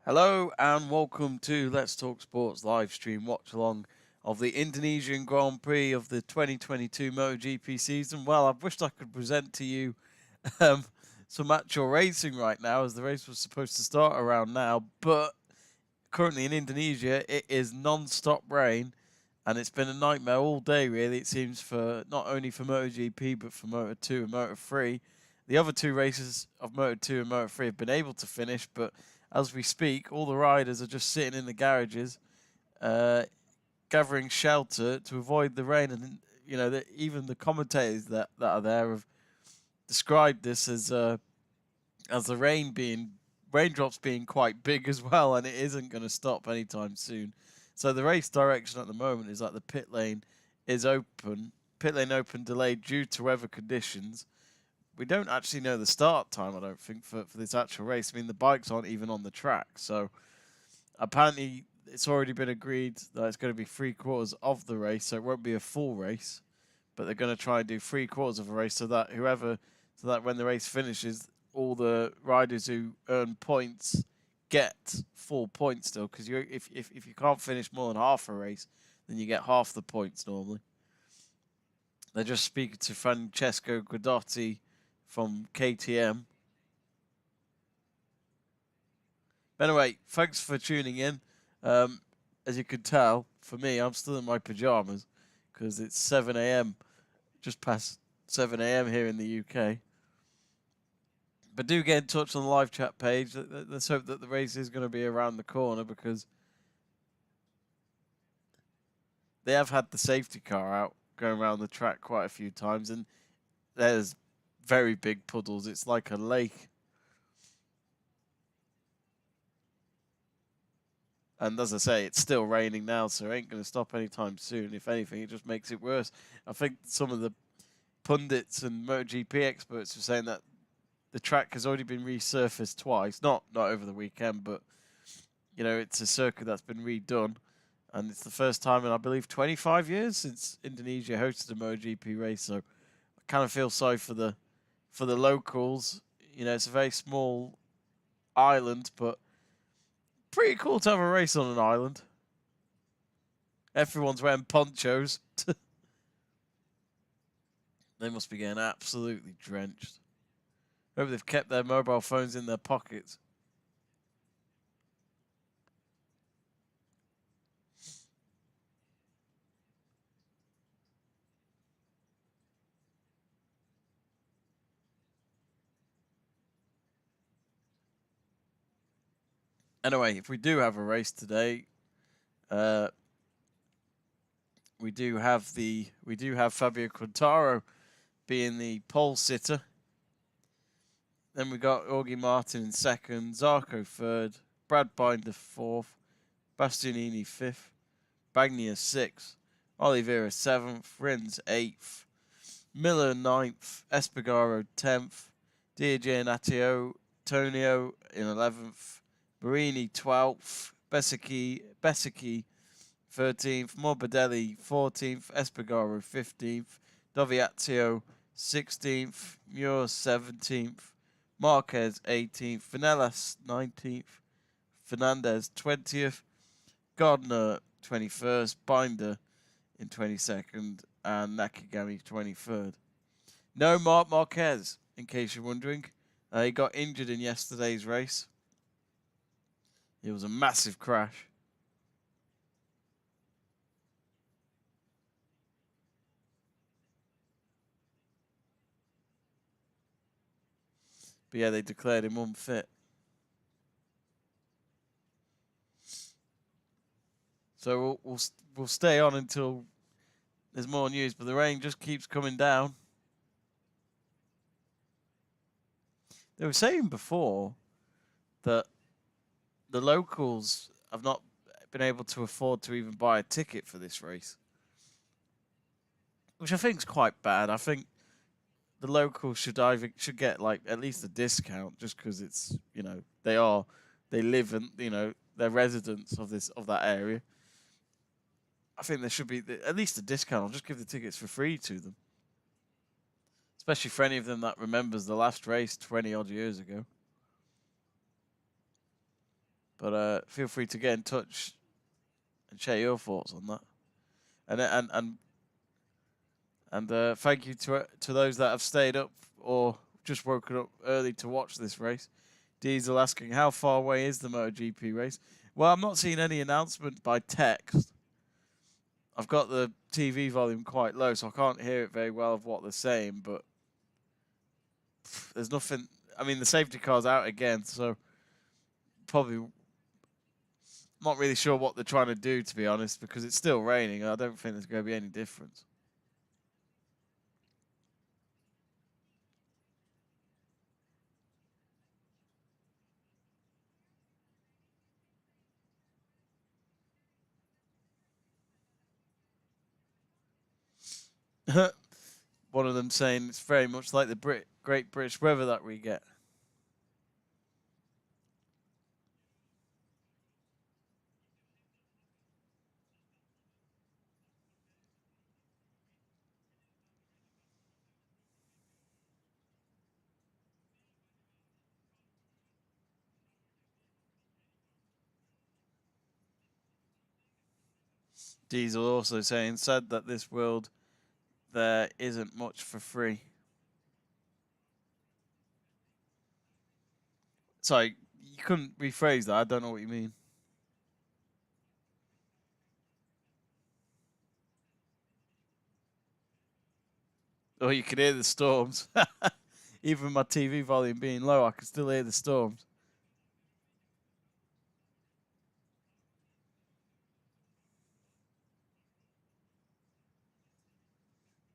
Hello and welcome to Let's Talk Sports live stream watch along of the Indonesian Grand Prix of the 2022 MotoGP season. Well, I've wished I could present to you um, some actual racing right now, as the race was supposed to start around now, but currently in Indonesia it is non-stop rain and it's been a nightmare all day really, it seems, for not only for MotoGP but for Moto2 and Moto3. The other two races of Moto2 and Moto3 have been able to finish, but as we speak, all the riders are just sitting in the garages, gathering shelter to avoid the rain. And even the commentators that are there have described this as the raindrops being quite big as well, and it isn't going to stop anytime soon. So the race direction at the moment is that the pit lane is open. Pit lane open delayed due to weather conditions. We don't actually know the start time, I don't think, for this actual race. I mean, the bikes aren't even on the track. So apparently it's already been agreed that it's going to be 3/4 of the race. So it won't be a full race, but they're going to try and do 3/4 of a race so that when the race finishes, all the riders who earn points get full points still. Because if you can't finish more than half a race, then you get half the points normally. They're just speaking to Francesco Guidotti from KTM. But anyway, thanks for tuning in. As you can tell, for me, I'm still in my pajamas because it's 7 a.m., just past 7 a.m. here in the UK. But do get in touch on the live chat page. Let's hope that the race is going to be around the corner, because they have had the safety car out going around the track quite a few times, and there's very big puddles. It's like a lake. And as I say, it's still raining now, so it ain't going to stop anytime soon. If anything, it just makes it worse. I think some of the pundits and MotoGP experts are saying that the track has already been resurfaced twice. Not over the weekend, but it's a circuit that's been redone. And it's the first time in, I believe, 25 years since Indonesia hosted a MotoGP race. So I kind of feel sorry for the locals. It's a very small island, but pretty cool to have a race on an island. Everyone's wearing ponchos. They must be getting absolutely drenched. Hope they've kept their mobile phones in their pockets. Anyway, if we do have a race today, we do have Fabio Quartararo being the pole sitter. Then we got Jorge Martin in second, Zarco third, Brad Binder fourth, Bastianini fifth, Bagnaia sixth, Oliveira seventh, Rins eighth, Miller ninth, Espargaro 10th, Diagianatio Tonio in 11th, Marini 12th, Besicki 13th, Morbidelli 14th, Espargaro 15th, Doviazio 16th, Muir 17th, Marquez 18th, Vinales 19th, Fernandez 20th, Gardner 21st, Binder in 22nd, and Nakagami 23rd. No Marc Marquez, in case you're wondering. He got injured in yesterday's race. It was a massive crash. But yeah, they declared him unfit. So we'll stay on until there's more news, but the rain just keeps coming down. They were saying before that the locals have not been able to afford to even buy a ticket for this race, which I think is quite bad. I think the locals should get like at least a discount, just because it's they live and they're residents of that area. I think there should be at least a discount. I'll just give the tickets for free to them, especially for any of them that remembers the last race 20 odd years ago. But feel free to get in touch and share your thoughts on that. And thank you to those that have stayed up or just woken up early to watch this race. Diesel asking, how far away is the MotoGP race? Well, I'm not seeing any announcement by text. I've got the TV volume quite low, so I can't hear it very well of what they're saying, but there's nothing. I mean, the safety car's out again, so probably not really sure what they're trying to do, to be honest, because it's still raining. I don't think there's going to be any difference. One of them saying it's very much like the Great British weather that we get. Diesel also saying, sad that this world there isn't much for free. Sorry, you couldn't rephrase that. I don't know what you mean. Oh, you can hear the storms. Even my TV volume being low, I can still hear the storms.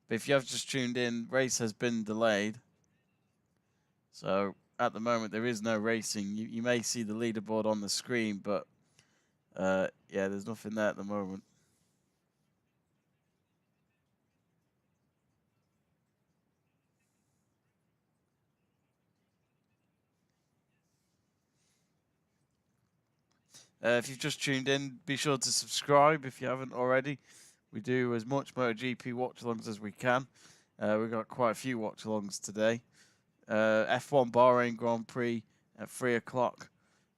But if you have just tuned in, race has been delayed. So at the moment, there is no racing. You may see the leaderboard on the screen, but yeah, there's nothing there at the moment. If you've just tuned in, be sure to subscribe if you haven't already. We do as much MotoGP watch-alongs as we can. We've got quite a few watch-alongs today. F1 Bahrain Grand Prix at 3 o'clock.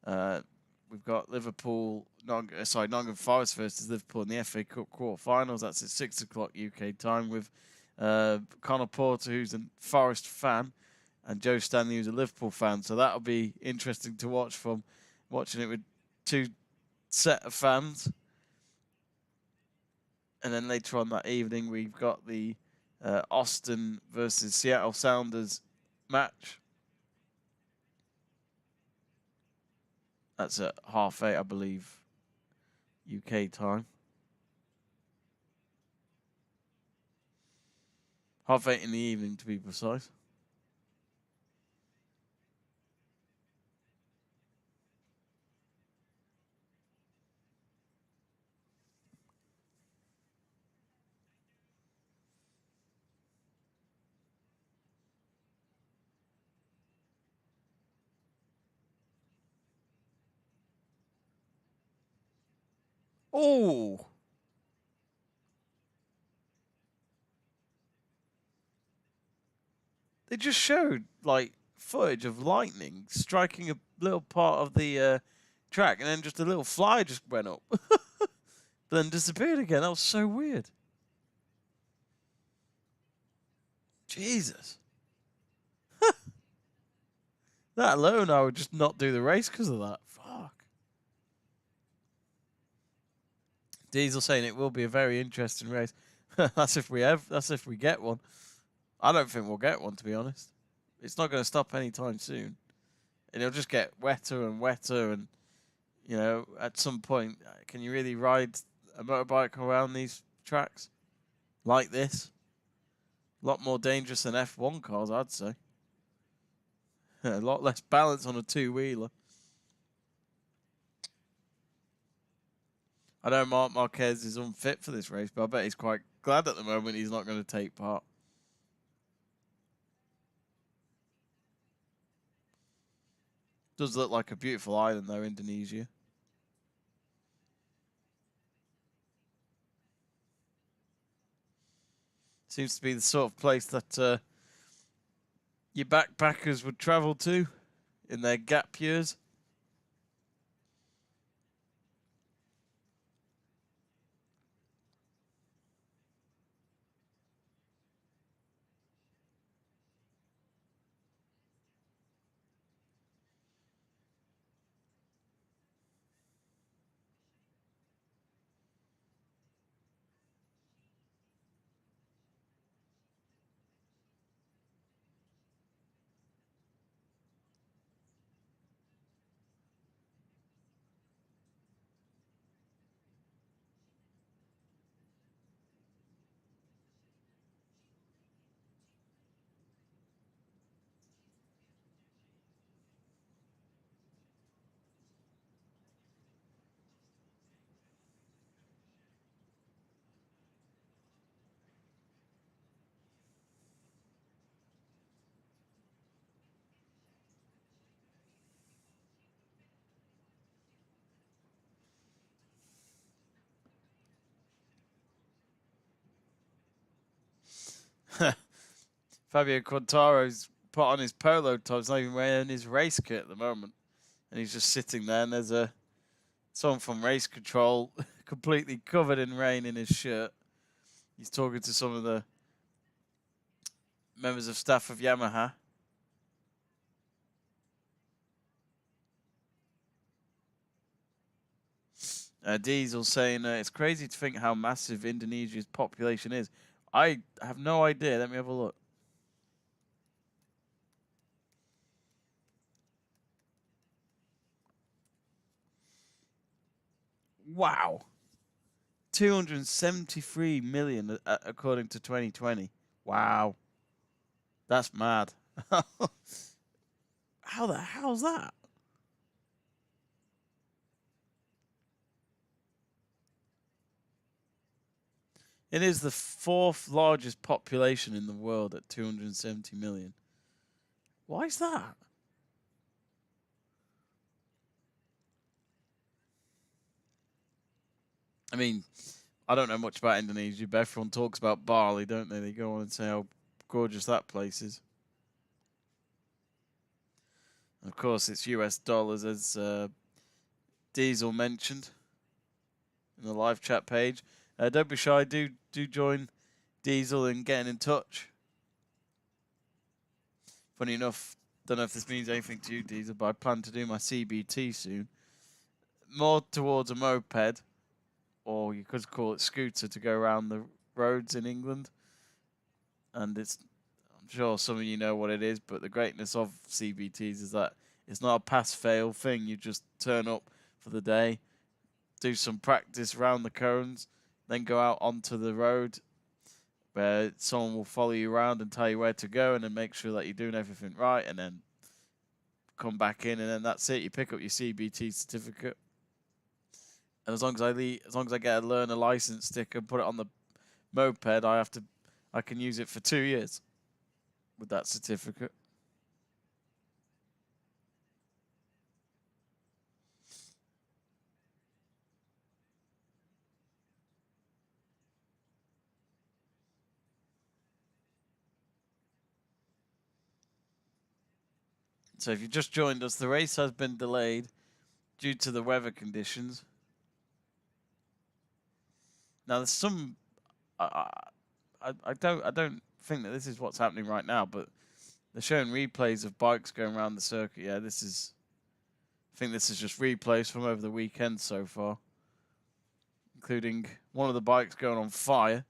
We've got Liverpool, Nottingham Forest versus Liverpool in the FA Cup quarterfinals. That's at 6 o'clock UK time with Connor Porter, who's a Forest fan, and Joe Stanley, who's a Liverpool fan. So that'll be interesting to watch from watching it with two set of fans. And then later on that evening, we've got the Austin versus Seattle Sounders match. That's at 8:30, I believe, UK time. 8:30 in the evening, to be precise. Oh! They just showed, like, footage of lightning striking a little part of the track, and then just a little fly just went up. But then disappeared again. That was so weird. Jesus. That alone, I would just not do the race because of that. Fuck. Diesel saying it will be a very interesting race. That's if we get one. I don't think we'll get one, to be honest. It's not going to stop anytime soon. And it'll just get wetter and wetter. And, you know, at some point, can you really ride a motorbike around these tracks like this? A lot more dangerous than F1 cars, I'd say. A lot less balance on a two-wheeler. I know Marc Marquez is unfit for this race, but I bet he's quite glad at the moment he's not going to take part. Does look like a beautiful island, though, Indonesia. Seems to be the sort of place that your backpackers would travel to in their gap years. Fabio Quartaro's put on his polo top. He's not even wearing his race kit at the moment. And he's just sitting there, and there's someone from race control completely covered in rain in his shirt. He's talking to some of the members of staff of Yamaha. Diesel saying it's crazy to think how massive Indonesia's population is. I have no idea. Let me have a look. Wow. 273 million according to 2020. Wow. That's mad. How the hell's that? It is the 4th largest population in the world at 270 million. Why is that? I mean, I don't know much about Indonesia, but everyone talks about Bali, don't they? They go on and say how gorgeous that place is. And of course, it's US dollars, as Diesel mentioned in the live chat page. Don't be shy. Do join Diesel in getting in touch. Funny enough, don't know if this means anything to you, Diesel, but I plan to do my CBT soon. More towards a moped, or you could call it scooter, to go around the roads in England. And I'm sure some of you know what it is, but the greatness of CBTs is that it's not a pass-fail thing. You just turn up for the day, do some practice around the cones, then go out onto the road where someone will follow you around and tell you where to go, and then make sure that you're doing everything right, and then come back in, and then that's it. You pick up your CBT certificate, and as long as I get a learner license sticker and put it on the moped, I can use it for 2 years with that certificate. So if you just joined us, the race has been delayed due to the weather conditions. Now there's some I don't think that this is what's happening right now, but they're showing replays of bikes going around the circuit. Yeah, I think this is just replays from over the weekend so far, including one of the bikes going on fire.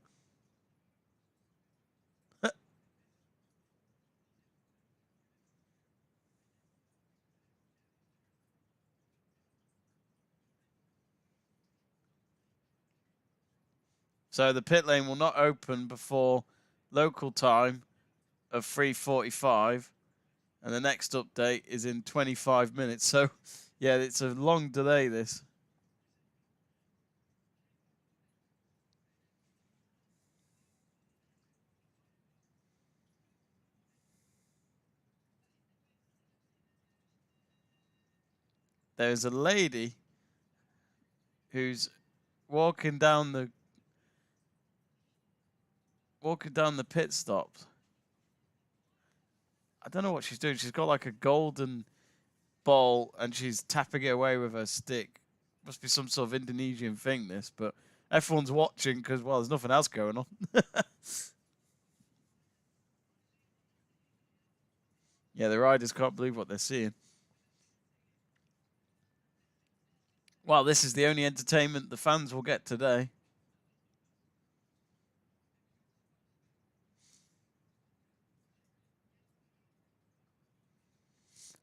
So the pit lane will not open before local time of 3:45, and the next update is in 25 minutes. So, yeah, it's a long delay, this. There's a lady who's walking down the pit stops. I don't know what she's doing. She's got like a golden ball and she's tapping it away with her stick. Must be some sort of Indonesian thing, this, but everyone's watching because, well, there's nothing else going on. Yeah, the riders can't believe what they're seeing. Well, this is the only entertainment the fans will get today.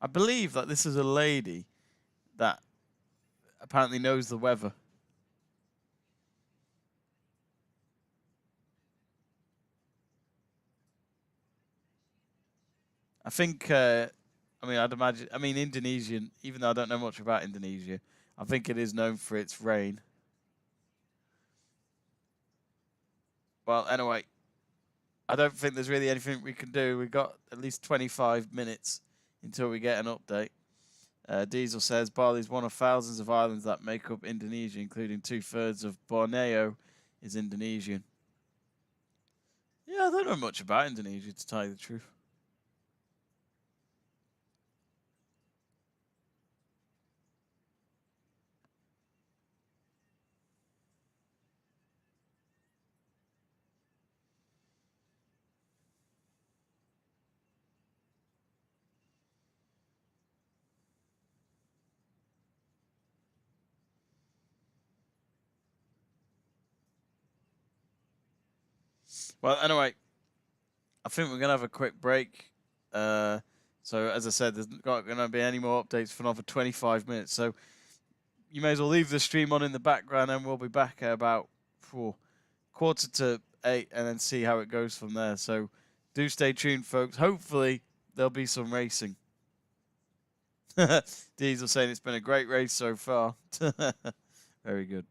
I believe that this is a lady that apparently knows the weather. I think, I'd imagine, Indonesian, even though I don't know much about Indonesia, I think it is known for its rain. Well, anyway, I don't think there's really anything we can do. We've got at least 25 minutes until we get an update. Diesel says Bali is one of thousands of islands that make up Indonesia, including 2/3 of Borneo is Indonesian. Yeah, Yeah, I don't know much about Indonesia, to tell you the truth. Well, anyway, I think we're going to have a quick break. So, as I said, there's not going to be any more updates for another 25 minutes. So, you may as well leave the stream on in the background, and we'll be back at about 7:45, and then see how it goes from there. So, do stay tuned, folks. Hopefully, there'll be some racing. Diesel saying it's been a great race so far. Very good.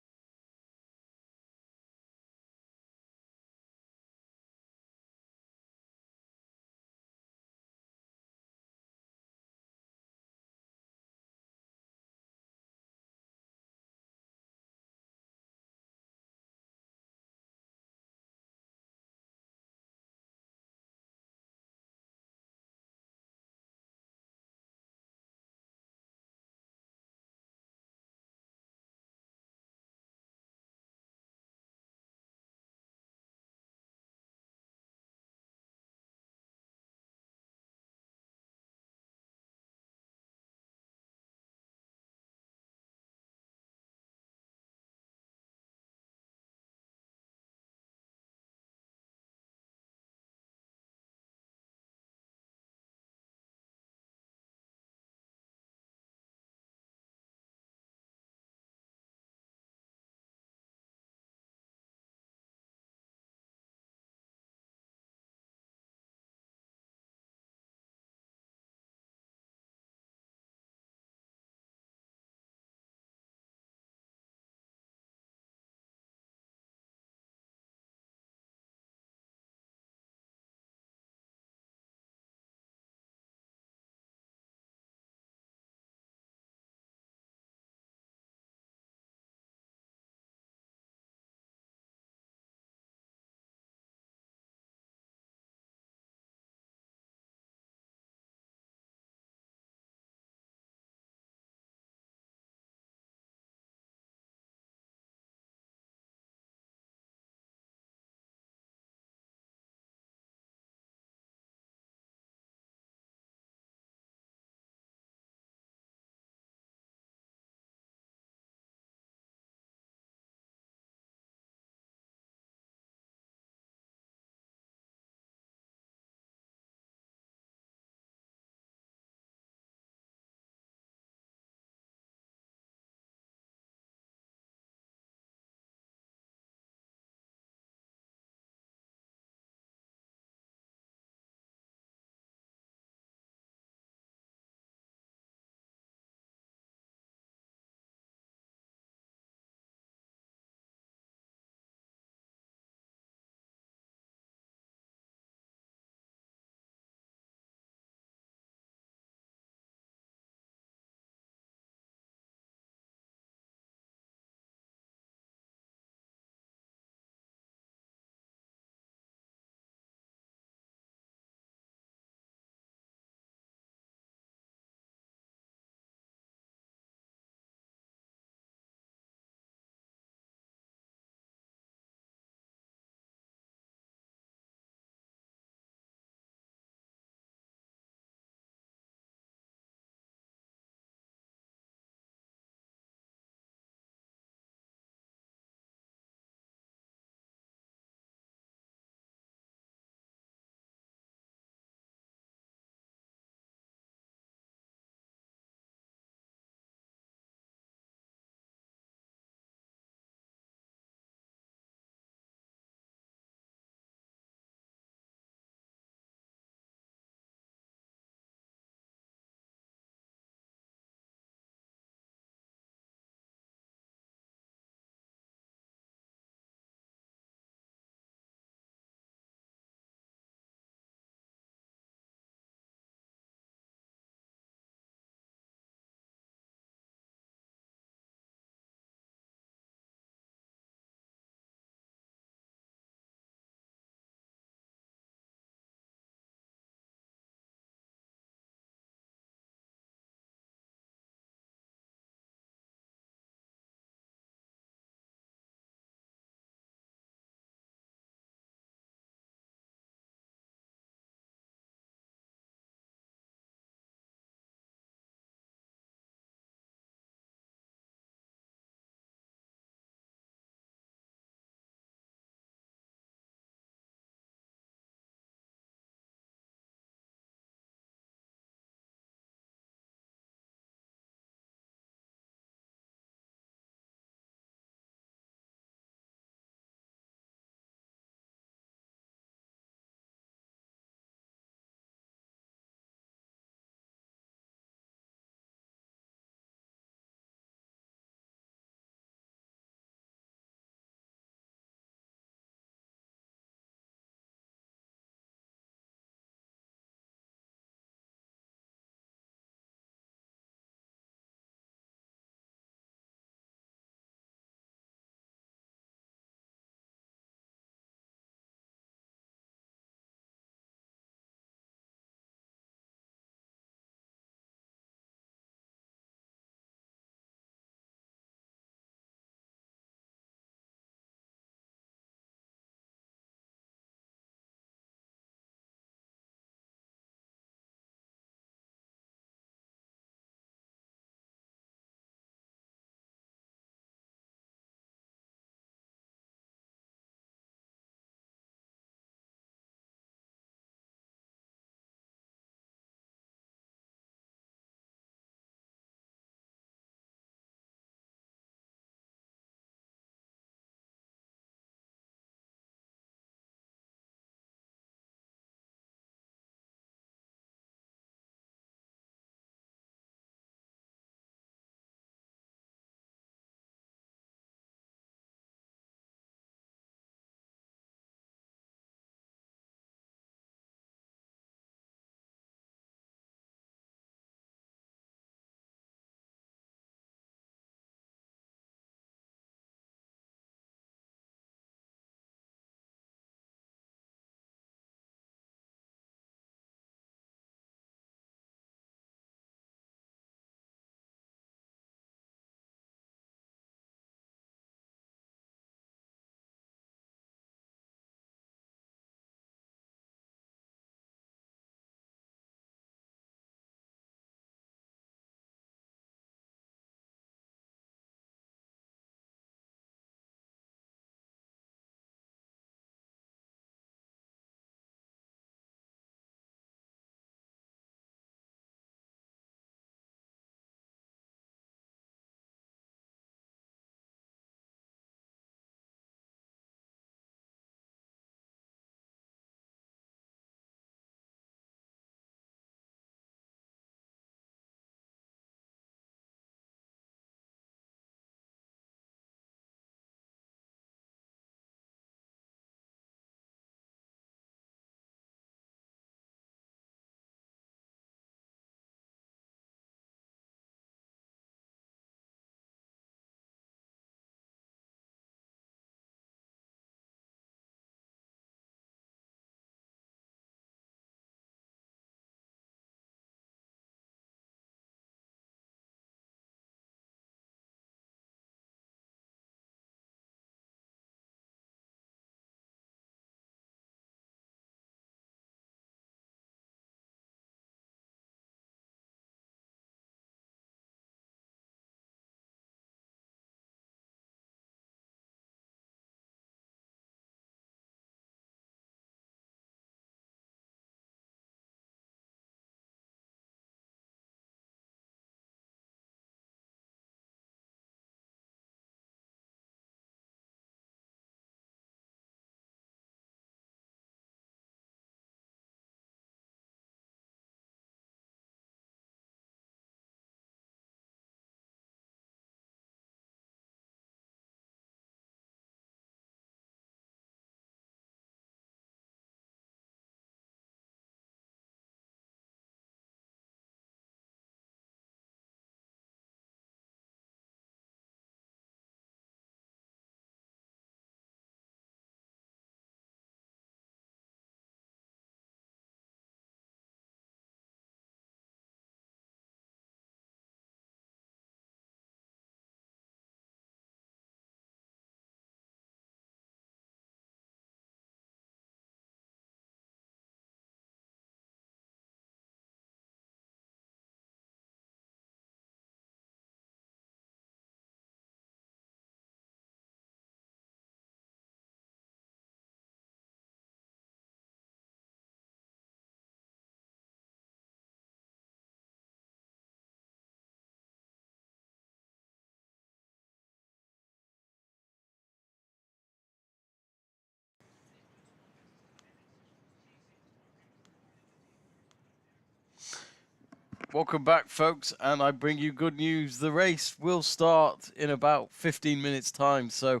Welcome back, folks, and I bring you good news. The race will start in about 15 minutes' time. So,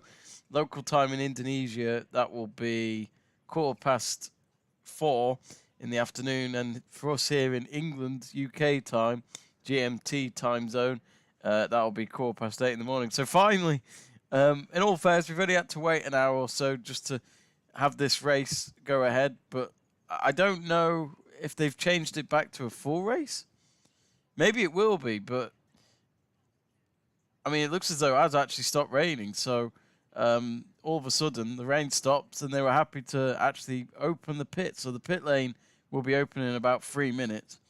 local time in Indonesia, that will be 4:15 in the afternoon. And for us here in England, UK time, GMT time zone, that will be 8:15 in the morning. So, finally, in all fairness, we've only had to wait an hour or so just to have this race go ahead. But I don't know if they've changed it back to a full race. Maybe it will be, but I mean, it looks as though it has actually stopped raining. So all of a sudden, the rain stops, and they were happy to actually open the pit. So the pit lane will be open in about 3 minutes,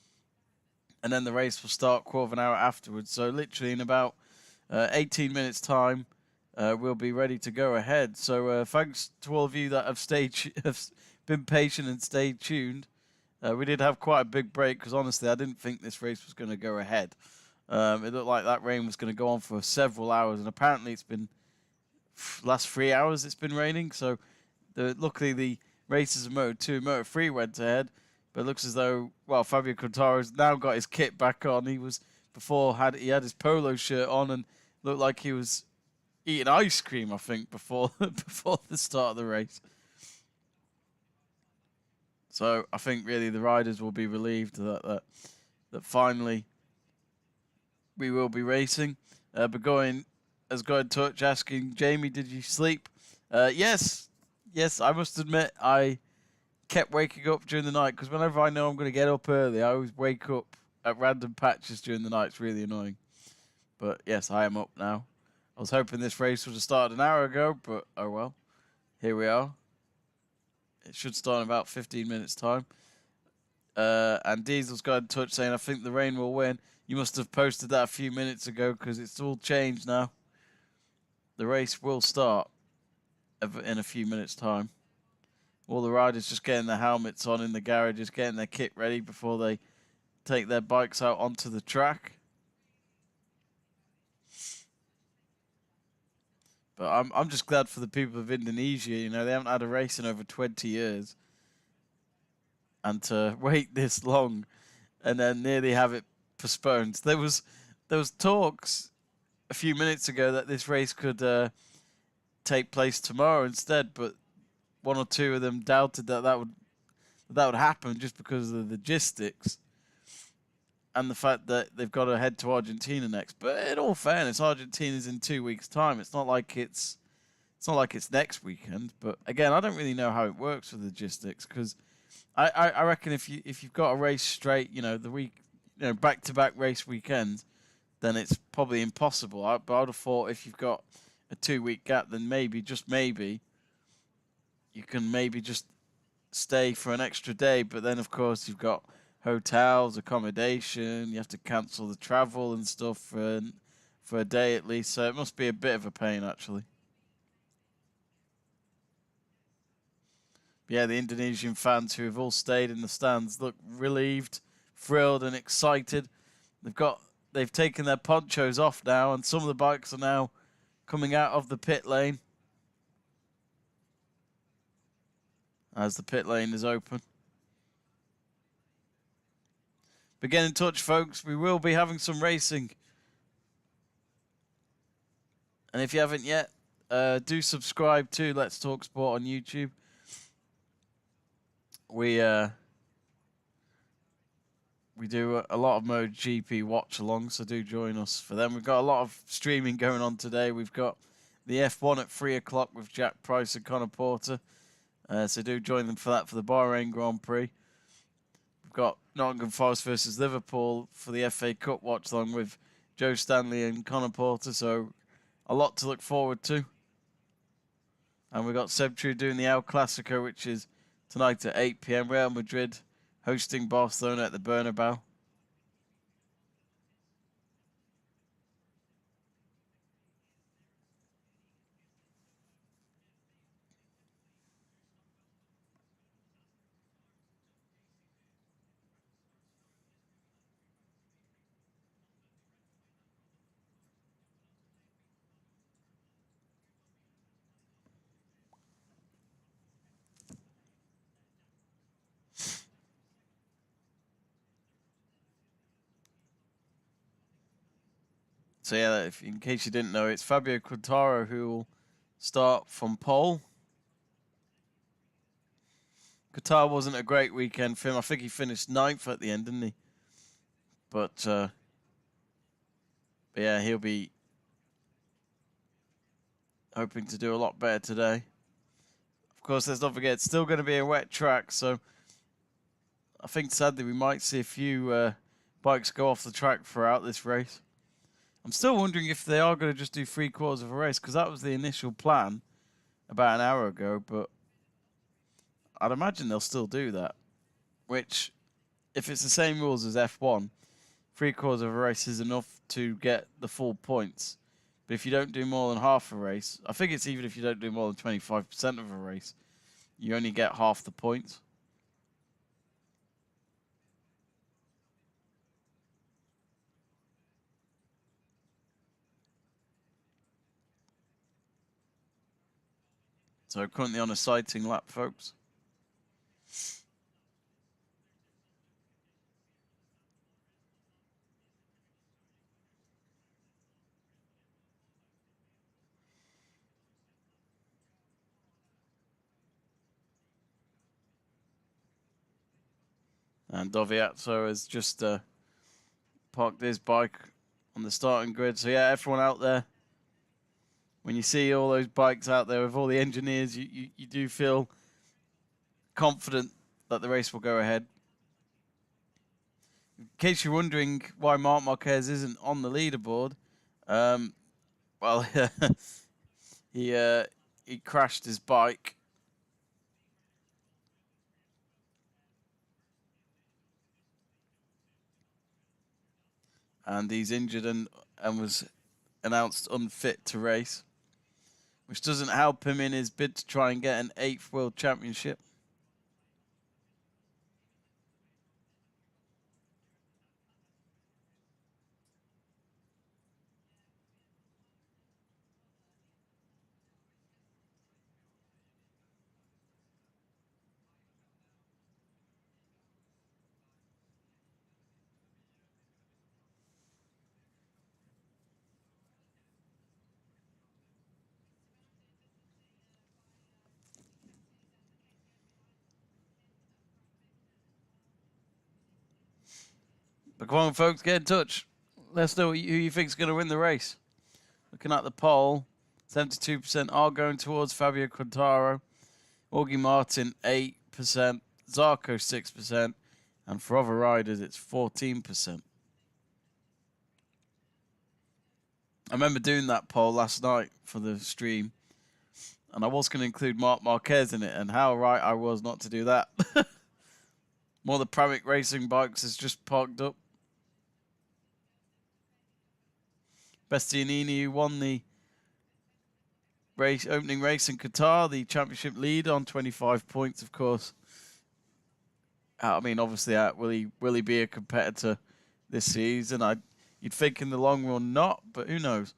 and then the race will start quarter of an hour afterwards. So literally in about 18 minutes' time, we'll be ready to go ahead. So thanks to all of you that have been patient and stayed tuned. We did have quite a big break because honestly, I didn't think this race was going to go ahead. It looked like that rain was going to go on for several hours, and apparently it's been last 3 hours it's been raining. So luckily the races of Moto2 and Moto3 went ahead, but it looks as though Fabio Quartararo's now got his kit back on. He had his polo shirt on and looked like he was eating ice cream, I think, before before the start of the race. So I think really the riders will be relieved that finally we will be racing. Burgoyne has got in touch asking, Jamie, did you sleep? Yes, I must admit I kept waking up during the night because whenever I know I'm going to get up early, I always wake up at random patches during the night. It's really annoying. But yes, I am up now. I was hoping this race would have started an hour ago, but oh well. Here we are. It should start in about 15 minutes' time. And Diesel's got in touch saying, I think the rain will win. You must have posted that a few minutes ago because it's all changed now. The race will start in a few minutes' time. All the riders just getting their helmets on in the garages, getting their kit ready before they take their bikes out onto the track. But I'm just glad for the people of Indonesia. You know, they haven't had a race in over 20 years. And to wait this long and then nearly have it postponed. There was talks a few minutes ago that this race could take place tomorrow instead, but one or two of them doubted that would happen just because of the logistics and the fact that they've got to head to Argentina next. But in all fairness, Argentina's in 2 weeks' time. It's not like it's next weekend. But again, I don't really know how it works with logistics because I reckon if you've got a race straight, the week, back-to-back race weekends, then it's probably impossible. But I would have thought if you've got a 2-week gap, then maybe, just maybe, you can maybe just stay for an extra day. But then, of course, you've got hotels, accommodation, you have to cancel the travel and stuff for a day at least. So it must be a bit of a pain, actually. Yeah, the Indonesian fans who have all stayed in the stands look relieved, thrilled, and excited. They've taken their ponchos off now, and some of the bikes are now coming out of the pit lane as the pit lane is open. But get in touch, folks. We will be having some racing. And if you haven't yet, do subscribe to Let's Talk Sport on YouTube. We do a lot of MotoGP watch-alongs, so do join us for them. We've got a lot of streaming going on today. We've got the F1 at 3 o'clock with Jack Price and Connor Porter. So do join them for that for the Bahrain Grand Prix. We've got Nottingham Forest versus Liverpool for the FA Cup watch-along with Joe Stanley and Connor Porter. So a lot to look forward to. And we've got Seb True doing the El Clasico, which is tonight at 8 p.m. Real Madrid hosting Barcelona at the Bernabeu. So yeah, in case you didn't know, it's Fabio Quartararo who will start from pole. Qatar wasn't a great weekend for him. I think he finished 9th at the end, didn't he? But yeah, he'll be hoping to do a lot better today. Of course, let's not forget, it's still going to be a wet track, so I think sadly we might see a few bikes go off the track throughout this race. I'm still wondering if they are going to just do 3/4 of a race, because that was the initial plan about an hour ago, but I'd imagine they'll still do that. Which, if it's the same rules as F1, 3/4 of a race is enough to get the full points. But if you don't do more than half a race, I think it's even if you don't do more than 25% of a race, you only get half the points. So currently on a sighting lap, folks. And Dovizioso has just parked his bike on the starting grid. So yeah, everyone out there, when you see all those bikes out there with all the engineers, you do feel confident that the race will go ahead. In case you're wondering why Marc Marquez isn't on the leaderboard, well, he crashed his bike. And he's injured and was announced unfit to race, which doesn't help him in his bid to try and get an 8th World Championship. But come on, folks, get in touch. Let us know who you think is going to win the race. Looking at the poll, 72% are going towards Fabio Quartararo, Augie Martin 8%, Zarco 6%, and for other riders it's 14%. I remember doing that poll last night for the stream, and I was going to include Marc Marquez in it, and how right I was not to do that. More the Pramic Racing bikes is just parked up. Bastianini, who won the opening race in Qatar, the championship lead on 25 points, of course. I mean, obviously, will he be a competitor this season? You'd think in the long run not, but who knows?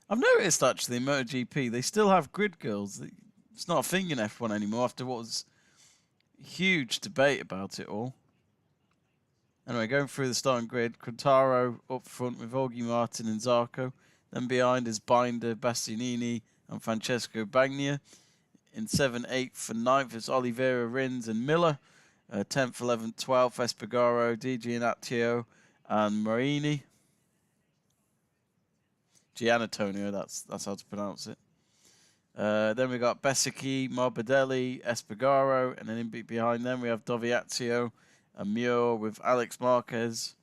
I've noticed actually in MotoGP they still have grid girls. It's not a thing in F1 anymore after what was huge debate about it all. Anyway, going through the starting grid, Quartararo up front with Augie Martin and Zarco. Then behind is Binder, Bastianini and Francesco Bagnaia. In 7th, 8th and 9th is Oliveira, Rins and Miller. 10th, 11th, 12th, Espargaro, Di Giannantonio and Marini. Giannantonio, that's how to pronounce it. Then we got Besicki, Morbidelli, Espargaro, and then in behind them we have Dovizioso and Muir with Alex Marquez.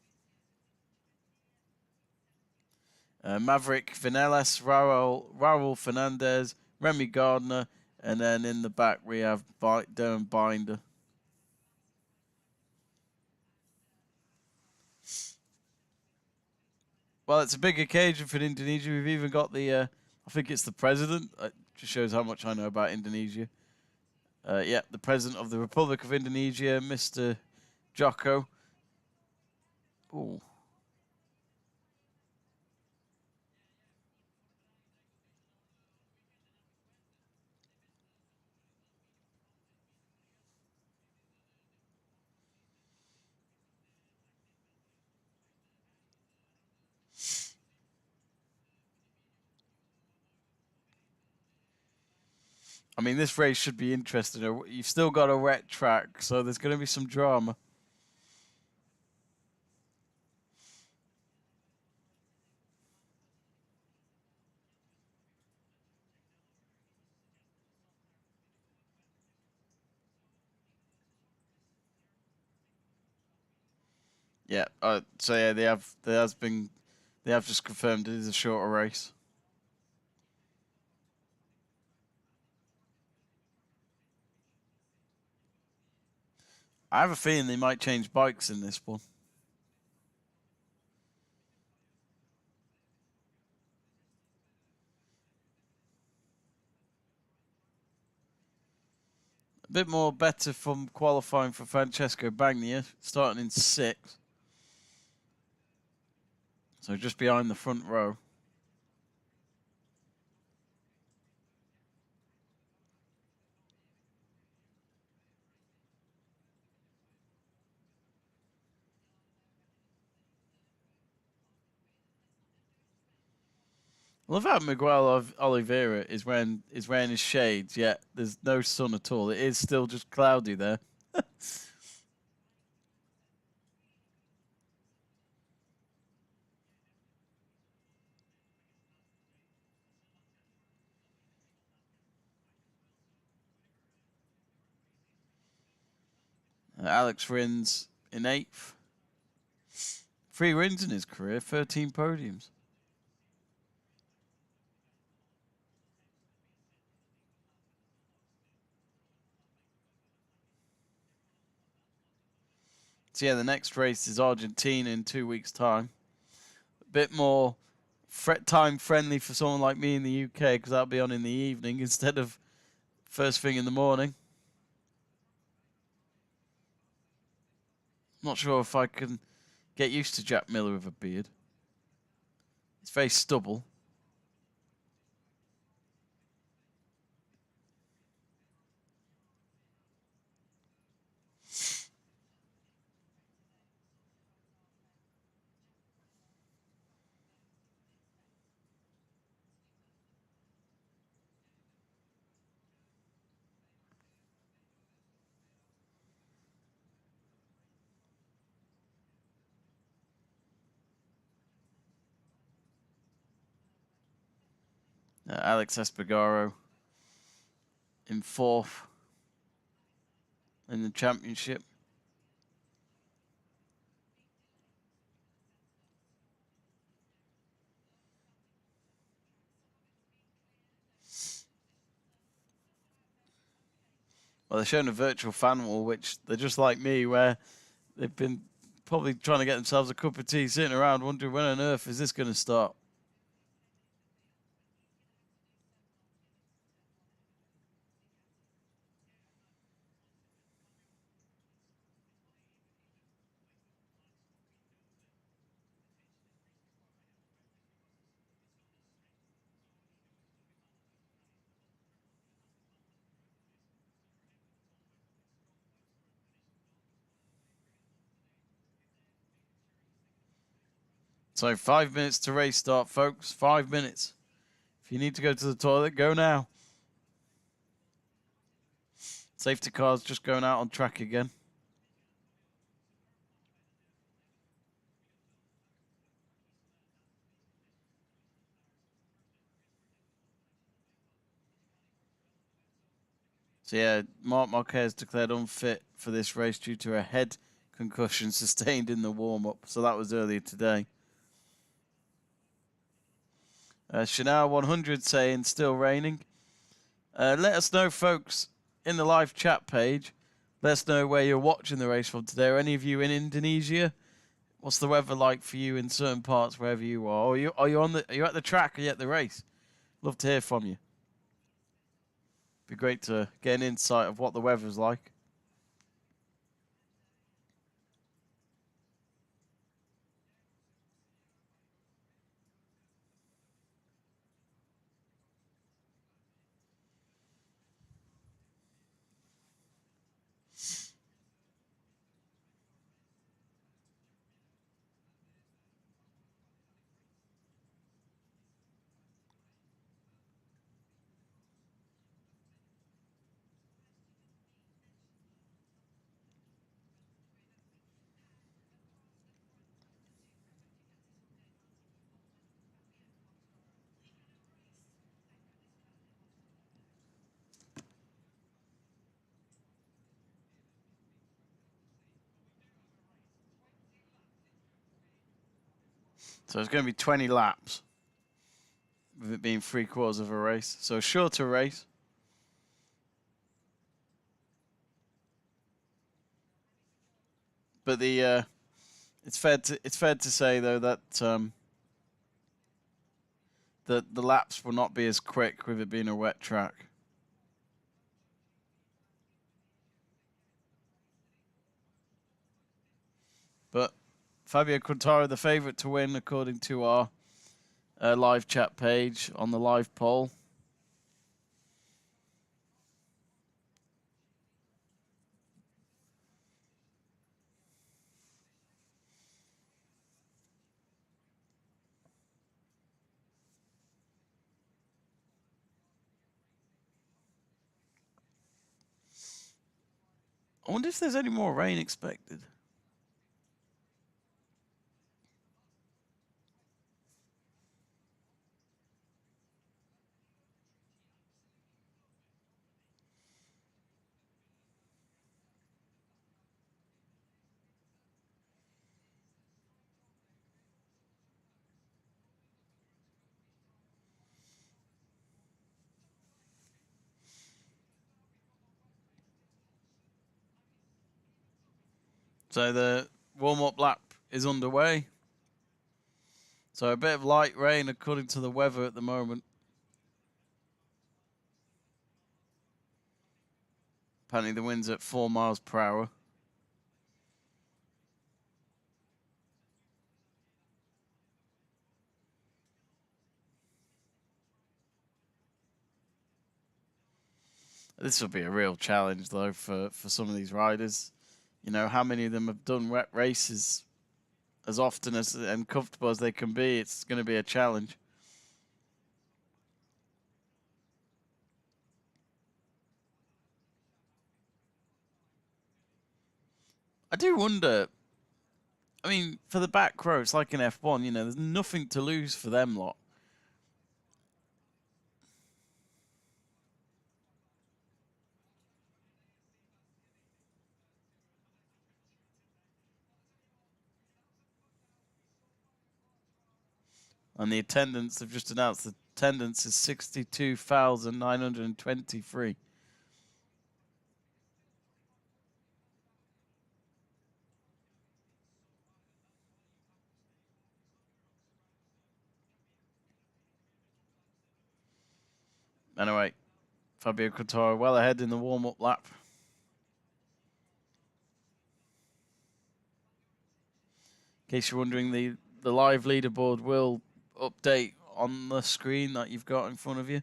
Maverick Vinales, Raul Fernandez, Remy Gardner, and then in the back we have Darren Binder. Well, it's a big occasion for Indonesia. We've even got the, I think it's the president. It just shows how much I know about Indonesia. Yeah, the president of the Republic of Indonesia, Mr. Joko. Ooh. I mean, this race should be interesting. You've still got a wet track, so there's going to be some drama. Yeah. So yeah, they have just confirmed it is a shorter race. I have a feeling they might change bikes in this one. A bit more better from qualifying for Francesco Bagnaia, starting in 6th. So just behind the front row. I love how Miguel Oliveira is wearing his shades, yet there's no sun at all. It is still just cloudy there. Alex Rins in 8th. 3 wins in his career, 13 podiums. So yeah, the next race is Argentina in 2 weeks' time. A bit more time friendly for someone like me in the UK because that'll be on in the evening instead of first thing in the morning. Not sure if I can get used to Jack Miller with a beard. It's very stubble. Alex Espargaro in 4th in the championship. Well, they're showing a virtual fan wall, which they're just like me, where they've been probably trying to get themselves a cup of tea, sitting around wondering when on earth is this going to start. So 5 minutes to race start, folks. 5 minutes. If you need to go to the toilet, go now. Safety cars just going out on track again. So yeah, Marc Marquez declared unfit for this race due to a head concussion sustained in the warm-up. So that was earlier today. Chanel 100 saying still raining. Let us know, folks, in the live chat page. Let us know where you're watching the race from today. Are any of you in Indonesia? What's the weather like for you in certain parts wherever you are? Are you at the track? Are you at the race? Love to hear from you. Be great to get an insight of what the weather's like. So it's going to be 20 laps, with it being 3/4 of a race. So a shorter race. But the it's fair to say though that the laps will not be as quick with it being a wet track. But Fabio Quartararo, the favourite to win, according to our live chat page on the live poll. I wonder if there's any more rain expected. So the warm-up lap is underway. So a bit of light rain according to the weather at the moment. Apparently the wind's at 4 miles per hour. This will be a real challenge though for some of these riders. You know, how many of them have done wet races as often as and comfortable as they can be? It's going to be a challenge. I do wonder, I mean, for the back row, it's like an F1, you know, there's nothing to lose for them lot. And the attendance, they've just announced the attendance is 62,923. Anyway, Fabio Quartararo well ahead in the warm-up lap. In case you're wondering, the live leaderboard will update on the screen that you've got in front of you.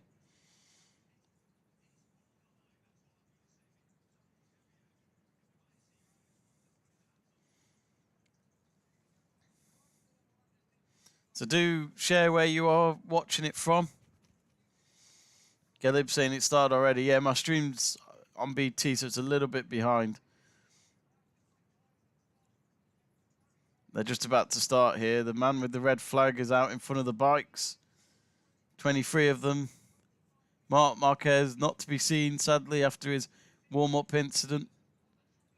So do share where you are watching it from. Caleb saying it started already. Yeah, my stream's on BT, so it's a little bit behind. They're just about to start here. The man with the red flag is out in front of the bikes. 23 of them. Marc Marquez not to be seen, sadly, after his warm-up incident.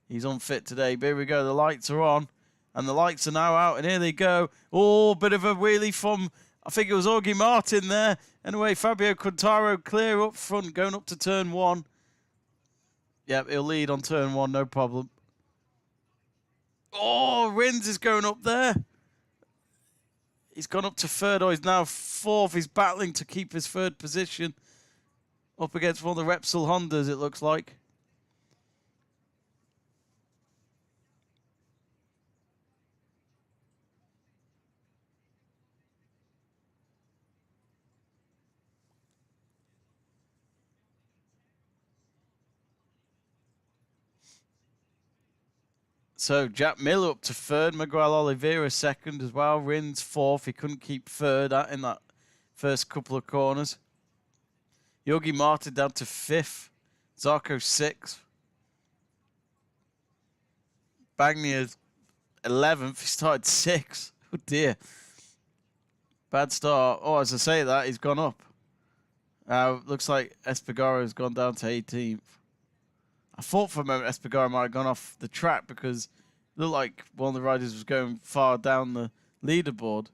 He's unfit today. But here we go. The lights are on. And the lights are now out. And here they go. Oh, bit of a wheelie from, I think it was Augie Martin there. Anyway, Fabio Quartararo clear up front, going up to turn 1. Yep, he'll lead on turn 1, no problem. Oh, Rins is going up there. He's gone up to third. Oh, he's now 4th. He's battling to keep his 3rd position. Up against one of the Repsol Hondas, it looks like. So Jack Miller up to 3rd. Miguel Oliveira 2nd as well. Rins 4th. He couldn't keep 3rd in that first couple of corners. Yogi Martin down to 5th. Zarco 6th. Bagnier's 11th. He started 6th. Oh dear. Bad start. Oh, as I say that, he's gone up. Looks like Espargaro's gone down to 18th. I thought for a moment Espargaro might have gone off the track because it looked like one of the riders was going far down the leaderboard.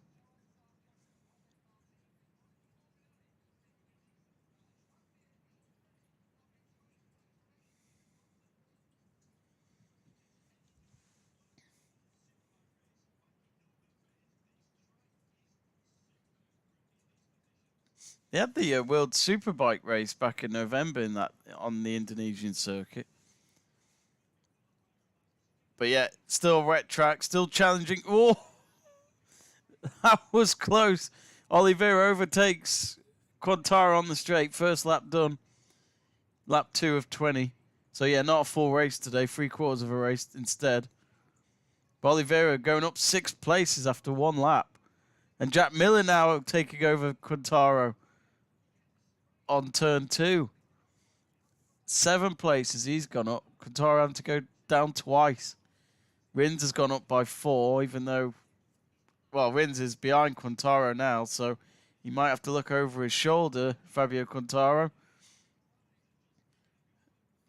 They had the World Superbike race back in November on the Indonesian circuit. But yeah, still wet track, still challenging. Oh, that was close. Oliveira overtakes Quartararo on the straight. First lap done. Lap 2 of 20. So yeah, not a full race today. 3/4 of a race instead. But Oliveira going up 6 places after 1 lap. And Jack Miller now taking over Quartararo on turn 2. 7 places he's gone up. Quartararo having to go down twice. Rins has gone up by 4, even though, well, Rins is behind Quartararo now, so he might have to look over his shoulder, Fabio Quartararo.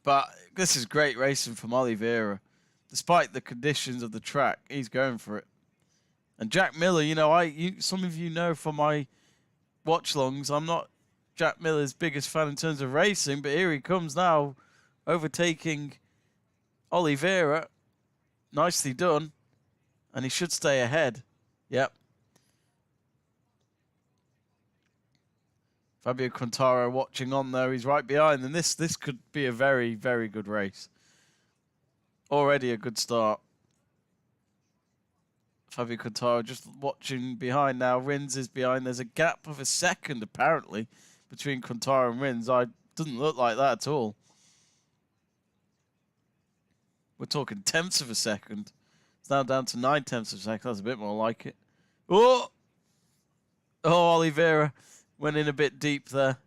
But this is great racing from Oliveira. Despite the conditions of the track, he's going for it. And Jack Miller, some of you know from my watch-longs, I'm not Jack Miller's biggest fan in terms of racing, but here he comes now, overtaking Oliveira. Nicely done. And he should stay ahead. Yep. Fabio Quartararo watching on there. He's right behind. And this could be a very, very good race. Already a good start. Fabio Quartararo just watching behind now. Rins is behind. There's a gap of a second, apparently, between Quartararo and Rins. Doesn't look like that at all. We're talking tenths of a second. It's now down to 9/10 of a second. That's a bit more like it. Oh! Oh, Oliveira went in a bit deep there.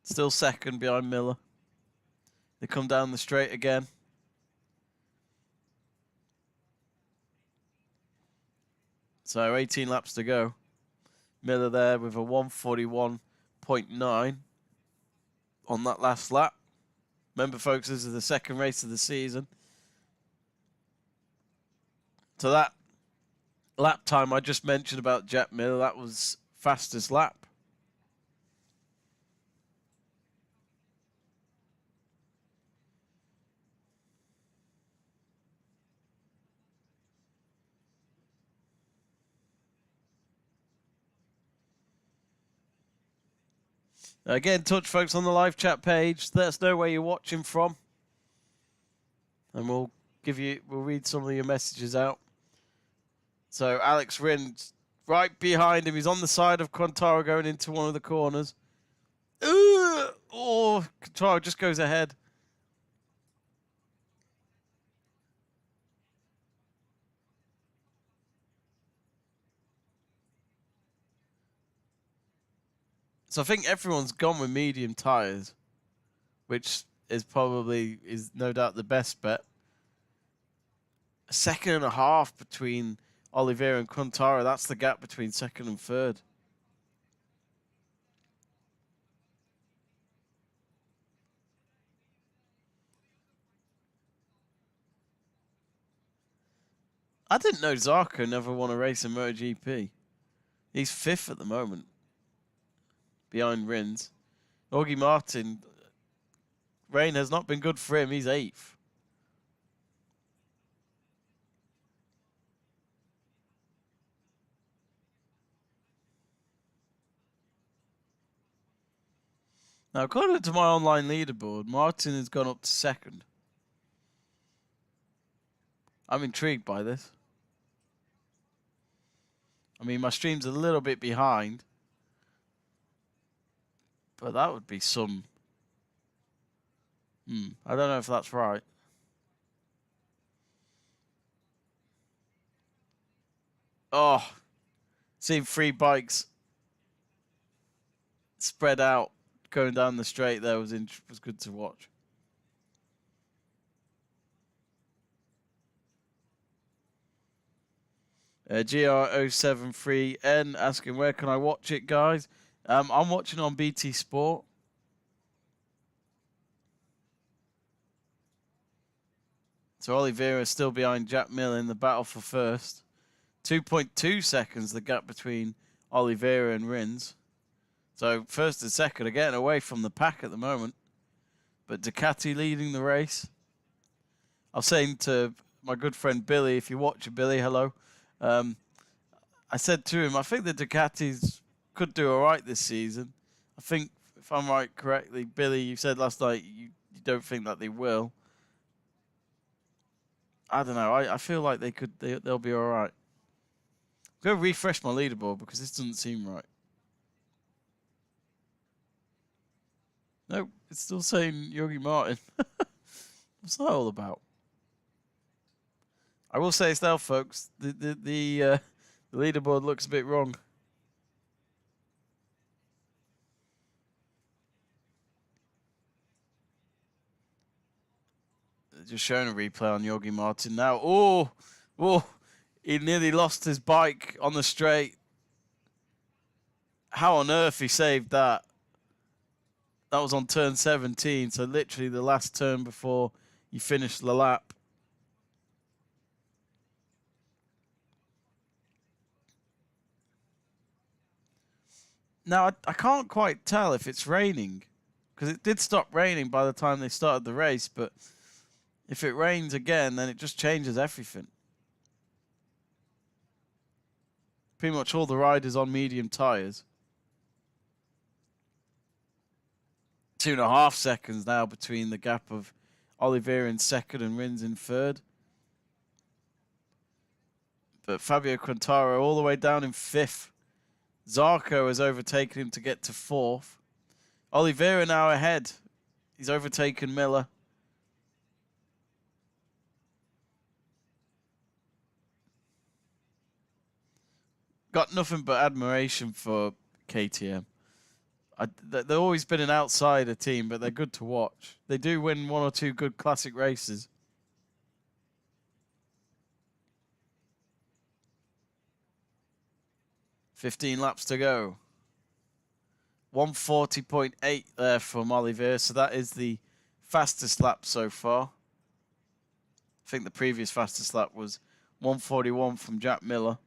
Still second behind Miller. They come down the straight again. So 18 laps to go. Miller there with a 1:41.9 on that last lap. Remember, folks, this is the second race of the season. So that lap time I just mentioned about Jack Miller, that was fastest lap. Get in touch, folks, on the live chat page. Let us know where you're watching from, and we'll read some of your messages out. So Alex Rins right behind him. He's on the side of Quartararo going into one of the corners. Oh, Quartararo just goes ahead. So I think everyone's gone with medium tyres, which is no doubt the best bet. A second and a half between Oliveira and Quartararo. That's the gap between second and third. I didn't know Zarco never won a race in MotoGP. He's 5th at the moment, behind Rins. Jorge Martin, rain has not been good for him. He's 8th. Now, according to my online leaderboard, Martin has gone up to 2nd. I'm intrigued by this. I mean, my stream's a little bit behind, but that would be some... I don't know if that's right. Oh, seeing 3 bikes spread out going down the straight there was good to watch. GR073N asking, where can I watch it, guys? I'm watching on BT Sport. So Oliveira is still behind Jack Miller in the battle for first. 2.2 seconds the gap between Oliveira and Rins. So first and second are getting away from the pack at the moment. But Ducati leading the race. I was saying to my good friend Billy, if you're watching, Billy, hello. I said to him, I think the Ducati's could do all right this season. I think, if I'm right correctly, Billy, you said last night you don't think that they will. I don't know. I feel like they'll be all right. I'm going to refresh my leaderboard because this doesn't seem right. No, it's still saying Jorge Martin. What's that all about? I will say it's now, folks. The leaderboard looks a bit wrong. Just showing a replay on Jorge Martin now. Oh, he nearly lost his bike on the straight. How on earth he saved that? That was on turn 17, so literally the last turn before you finished the lap. Now, I can't quite tell if it's raining, because it did stop raining by the time they started the race, but if it rains again, then it just changes everything. Pretty much all the riders on medium tyres. 2.5 seconds now between the gap of Oliveira in second and Rins in third. But Fabio Quartararo all the way down in fifth. Zarco has overtaken him to get to fourth. Oliveira now ahead. He's overtaken Miller. Got nothing but admiration for KTM. They've always been an outsider team, but they're good to watch. They do win 1 or 2 good classic races. $15 laps to go. 140.8 there from Oliveira, so that is the fastest lap so far. I think the previous fastest lap was 141 from Jack Miller.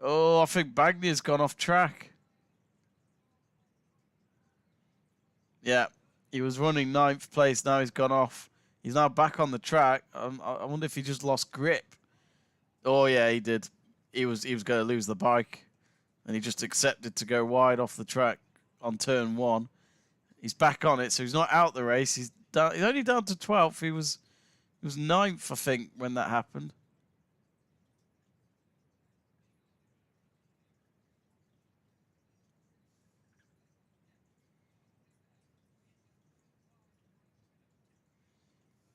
Oh, I think Bagnier's gone off track. Yeah, he was running 9th place. Now he's gone off. He's now back on the track. I wonder if he just lost grip. Oh, yeah, he did. He was going to lose the bike. And he just accepted to go wide off the track on turn 1. He's back on it, so he's not out the race. He's only down to 12th. He was 9th, I think, when that happened.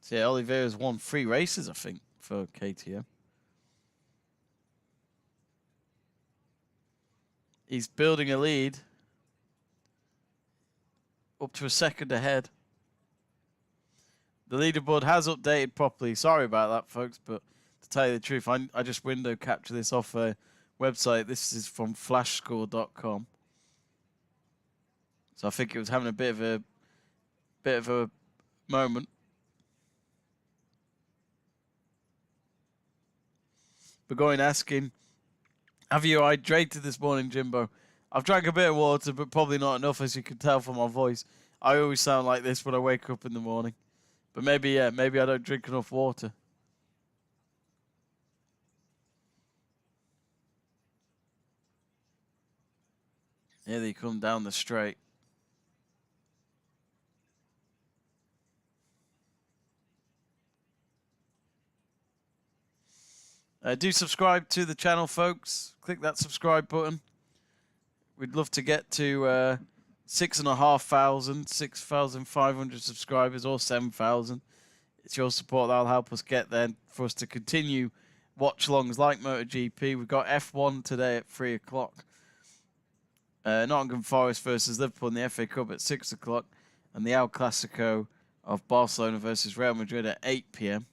So yeah, Oliveira's won 3 races, I think, for KTM. He's building a lead. Up to a second ahead. The leaderboard has updated properly. Sorry about that, folks, but to tell you the truth, I just window capture this off a website. This is from flashscore.com. So I think it was having a bit of a moment. But going asking, have you hydrated this morning, Jimbo? I've drank a bit of water, but probably not enough, as you can tell from my voice. I always sound like this when I wake up in the morning. But maybe I don't drink enough water. Here they come down the straight. Do subscribe to the channel, folks. Click that subscribe button. We'd love to get to 6,500, 6,500 subscribers, or 7,000. It's your support that'll help us get there for us to continue watch-alongs like MotoGP. We've got F1 today at 3 o'clock. Nottingham Forest versus Liverpool in the FA Cup at 6 o'clock. And the El Clasico of Barcelona versus Real Madrid at 8 p.m.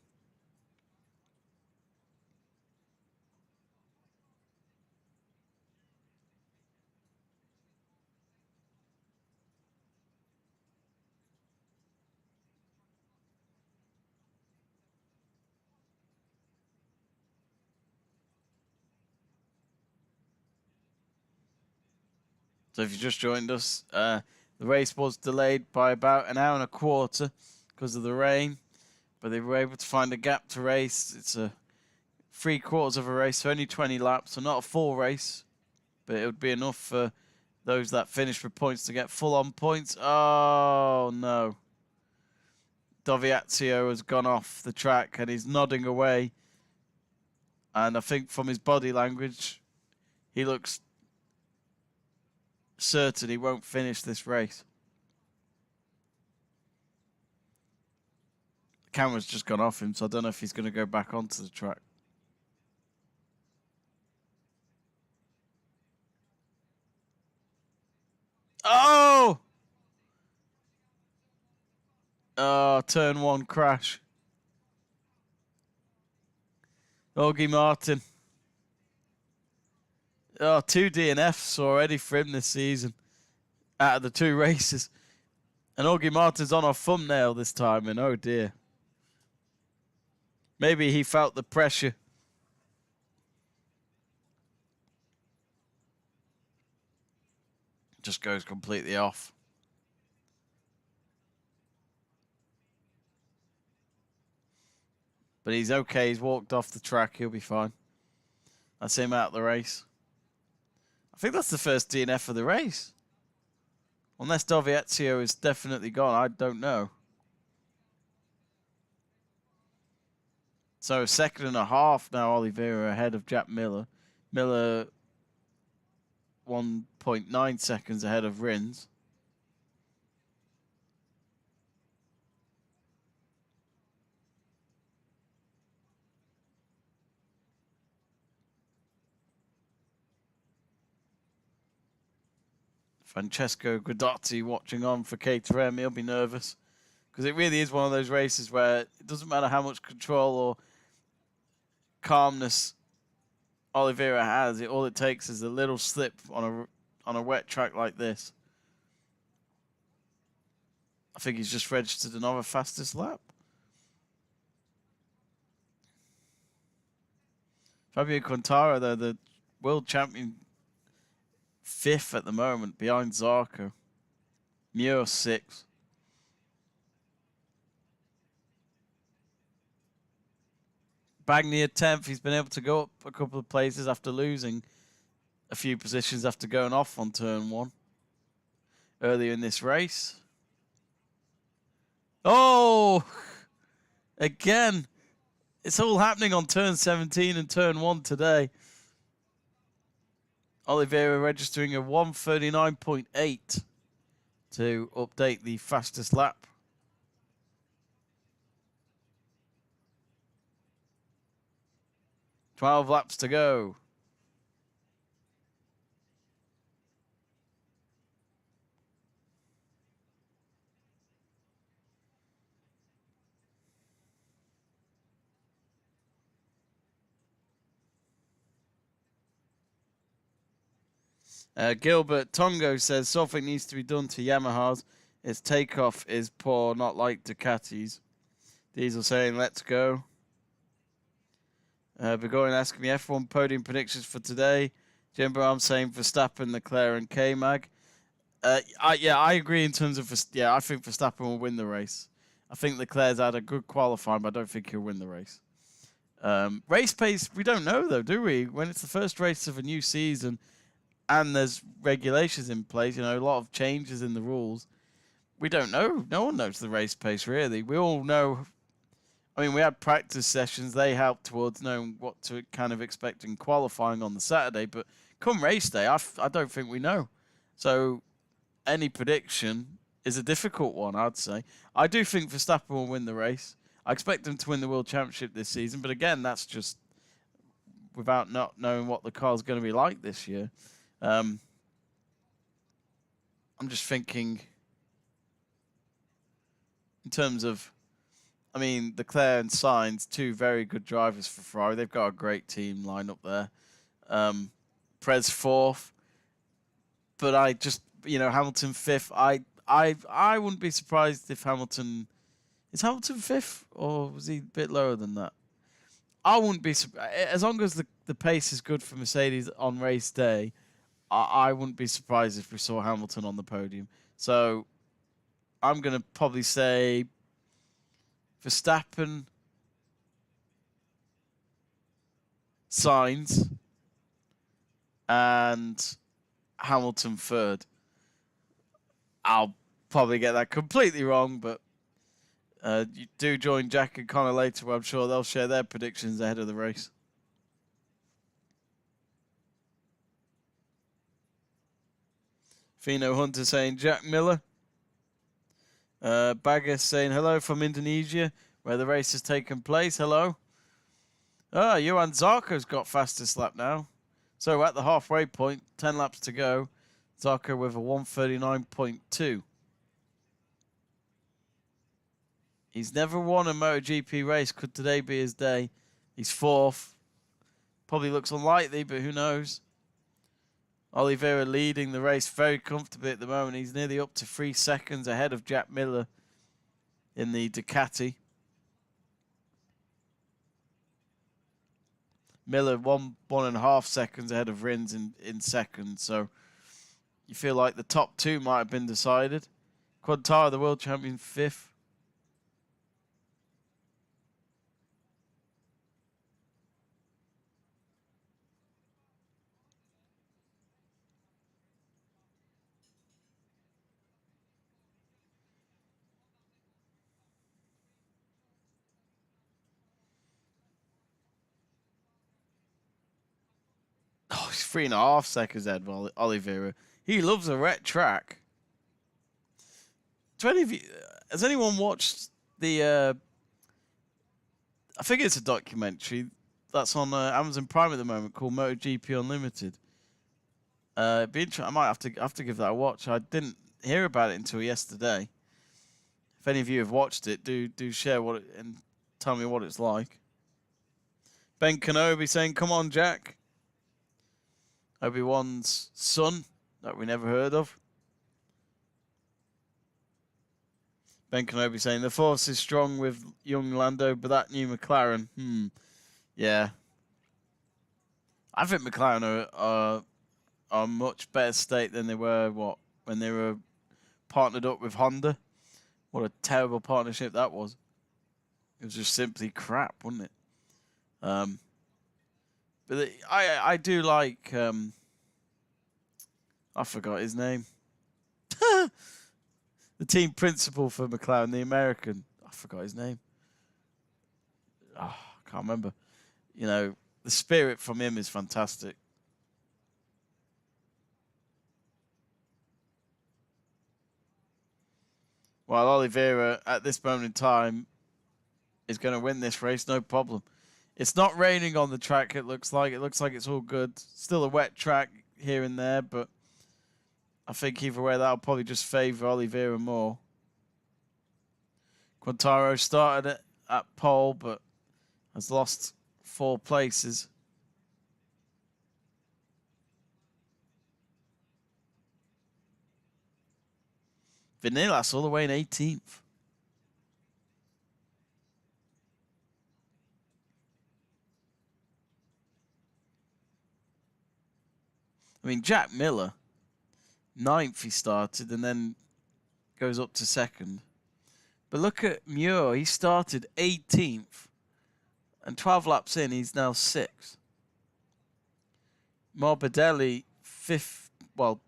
So if you just joined us, the race was delayed by about an hour and a quarter because of the rain, but they were able to find a gap to race. It's a 3/4 of a race, so only 20 laps, so not a full race, but it would be enough for those that finish with points to get full-on points. Oh, no. Dovizioso has gone off the track and he's nodding away. And I think from his body language, he looks certain he won't finish this race. The camera's just gone off him, so I don't know if he's going to go back onto the track. Oh! Oh, turn 1 crash. Augie Martin. Oh, 2 DNFs already for him this season out of the 2 races. And Augie Martin's on our thumbnail this time, and oh dear. Maybe he felt the pressure. Just goes completely off. But he's okay. He's walked off the track. He'll be fine. That's him out of the race. I think that's the first DNF of the race. Unless Dovizioso is definitely gone. I don't know. So 2.5 now, Oliveira ahead of Jack Miller. Miller 1.9 seconds ahead of Rins. Francesco Guidotti watching on for Caterham. He'll be nervous because it really is one of those races where it doesn't matter how much control or calmness Oliveira has. All it takes is a little slip on a wet track like this. I think he's just registered another fastest lap. Fabio Quartararo, though, the world champion, 5th at the moment, behind Zarco. Muir 6th. Bagnier 10th. He's been able to go up a couple of places after losing a few positions after going off on turn 1 earlier in this race. Oh! Again, it's all happening on turn 17 and turn 1 today. Oliveira registering a 1:39.8 to update the fastest lap. "12 laps to go." Gilbert Tongo says something needs to be done to Yamaha's. Its takeoff is poor, not like Ducati's. Diesel saying, let's go. Begoin asking me F1 podium predictions for today. Jimbo, I'm saying Verstappen, Leclerc, and K-Mag. I agree in terms of, I think Verstappen will win the race. I think Leclerc's had a good qualifying, but I don't think he'll win the race. Race pace, we don't know, though, do we? When it's the first race of a new season and there's regulations in place, a lot of changes in the rules, we don't know. No one knows the race pace, really. We all know. I mean, we had practice sessions. They helped towards knowing what to kind of expect in qualifying on the Saturday. But come race day, I don't think we know. So any prediction is a difficult one, I'd say. I do think Verstappen will win the race. I expect him to win the World Championship this season. But again, that's just without not knowing what the car's going to be like this year. I'm just thinking in terms of, I mean, Leclerc and Sainz, 2 very good drivers for Ferrari. They've got a great team line up there. Perez 4th. But I just, Hamilton 5th. I wouldn't be surprised if Hamilton... Is Hamilton 5th? Or was he a bit lower than that? I wouldn't be surprised. As long as the pace is good for Mercedes on race day, I wouldn't be surprised if we saw Hamilton on the podium. So I'm going to probably say Verstappen, Sainz, and Hamilton third. I'll probably get that completely wrong, but you do join Jack and Connor later, where I'm sure they'll share their predictions ahead of the race. Fino Hunter saying Jack Miller. Bagger saying hello from Indonesia, where the race has taken place. Hello. Johan Zarco's got fastest lap now. So at the halfway point, 10 laps to go. Zarco with a 1:39.2. He's never won a MotoGP race. Could today be his day? He's fourth. Probably looks unlikely, but who knows? Oliveira leading the race very comfortably at the moment. He's nearly up to 3 seconds ahead of Jack Miller in the Ducati. Miller 1.5 seconds ahead of Rins in second. So you feel like the top two might have been decided. Quartararo, the world champion, fifth. Oh, he's 3.5 seconds ahead of Oliveira. He loves a wet track. Has anyone watched the? I think it's a documentary that's on Amazon Prime at the moment called MotoGP Unlimited. I might have to give that a watch. I didn't hear about it until yesterday. If any of you have watched it, do share what it, and tell me what it's like. Ben Kenobi saying, "Come on, Jack." Obi-Wan's son that we never heard of. Ben Kenobi saying the force is strong with young Lando, but that new McLaren, yeah. I think McLaren are a much better state than they were when they were partnered up with Honda. What a terrible partnership that was. It was just simply crap, wasn't it? But I do like I forgot his name. The team principal for McLaren, the American. I forgot his name. Oh, I can't remember. You know, the spirit from him is fantastic. While Oliveira, at this moment in time, is going to win this race, no problem. It's not raining on the track, it looks like. It looks like it's all good. Still a wet track here and there, but I think either way, that'll probably just favour Oliveira more. Quartararo started at pole, but has lost 4 places. Vinales all the way in 18th. I mean, Jack Miller, 9th he started and then goes up to 2nd. But look at Muir, he started 18th. And 12 laps in, he's now 6th. Morbidelli, 5th, well,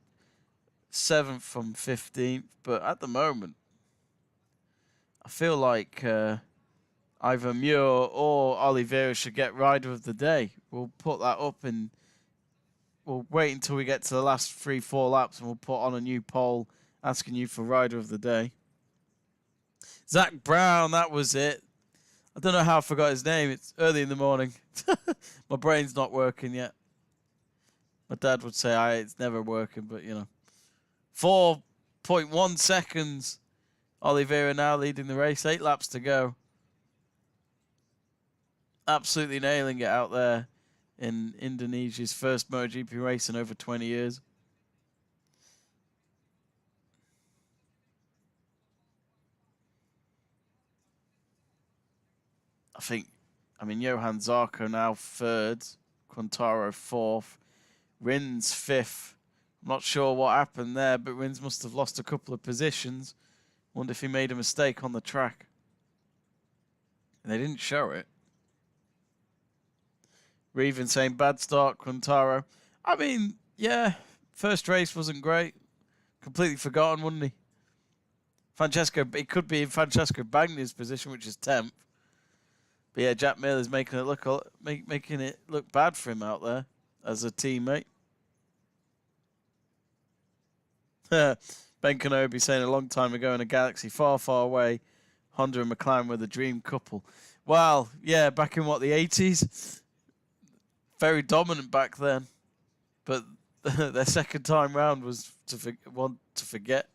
7th from 15th. But at the moment, I feel like either Muir or Oliveira should get rider of the day. We'll put that up and we'll wait until we get to the last 3-4 laps and we'll put on a new poll asking you for rider of the day. Zach Brown, that was it. I don't know how I forgot his name. It's early in the morning. My brain's not working yet. My dad would say it's never working, but you know. 4.1 seconds. Oliveira now leading the race. 8 laps to go. Absolutely nailing it out there in Indonesia's first MotoGP race in over 20 years. I mean, Johan Zarco now 3rd, Quartararo 4th, Rins 5th. I'm not sure what happened there, but Rins must have lost a couple of positions. Wonder if he made a mistake on the track. And they didn't show it. Reven saying bad start, Quartararo. I mean, yeah, first race wasn't great. Completely forgotten, wouldn't he? It could be in Francesco Bagna's position, which is 10th. But yeah, Jack Miller's making it look bad for him out there as a teammate. Ben Kenobi saying a long time ago in a galaxy far, far away, Honda and McLaren were the dream couple. Well, yeah, back in the 80s? Very dominant back then. But their second time round was one to forget.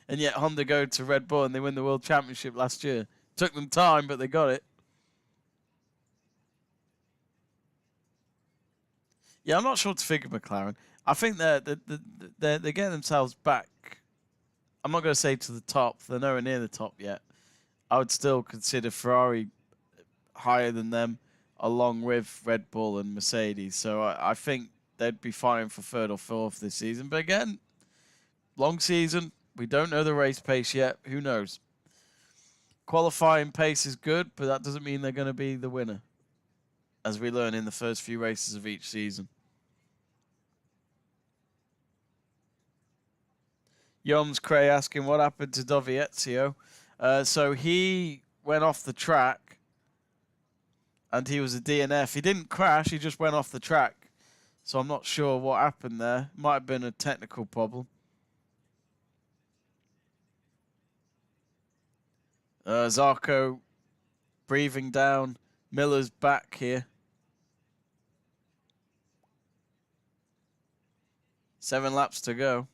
And yet Honda go to Red Bull and they win the World Championship last year. Took them time, but they got it. Yeah, I'm not sure to figure McLaren. I think they're getting themselves back. I'm not going to say to the top. They're nowhere near the top yet. I would still consider Ferrari higher than them, along with Red Bull and Mercedes. So I think they'd be fighting for third or fourth this season. But again, long season. We don't know the race pace yet. Who knows? Qualifying pace is good, but that doesn't mean they're going to be the winner, as we learn in the first few races of each season. Yoms Cray asking what happened to Dovizioso. So he went off the track and he was a DNF. He didn't crash, he just went off the track. So I'm not sure what happened there. Might have been a technical problem. Zarco breathing down. Miller's back here. 7 laps to go.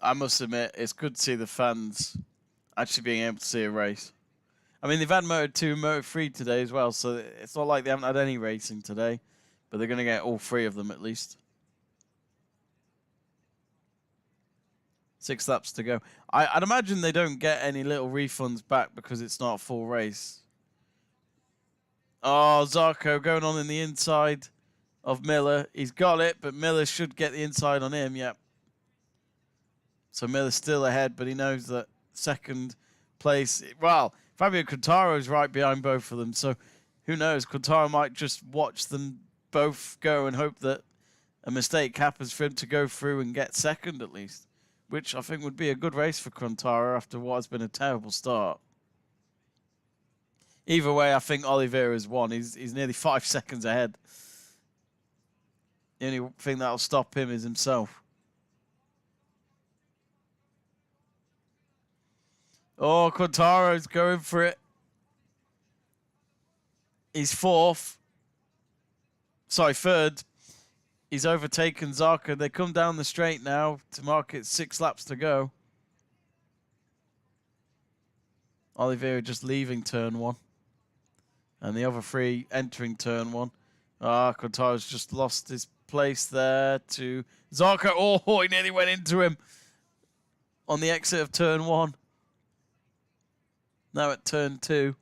I must admit, it's good to see the fans actually being able to see a race. I mean, they've had Moto2 and Moto3 today as well, so it's not like they haven't had any racing today, but they're going to get all 3 of them at least. 6 laps to go. I'd imagine they don't get any little refunds back because it's not a full race. Oh, Zarco going on in the inside of Miller. He's got it, but Miller should get the inside on him, yep. So Miller's still ahead, but he knows that second place... Well, Fabio Quartararo is right behind both of them, so who knows? Quartararo might just watch them both go and hope that a mistake happens for him to go through and get second at least, which I think would be a good race for Quartararo after what has been a terrible start. Either way, I think Oliveira's won. He's nearly 5 seconds ahead. The only thing that'll stop him is himself. Oh, Quartararo's going for it. He's 4th. Sorry, 3rd. He's overtaken Zarco. They come down the straight now to mark it 6 laps to go. Oliveira just leaving turn 1. And the other 3 entering turn 1. Quartararo's just lost his place there to Zarco. Oh, he nearly went into him on the exit of turn 1. Now at turn 2.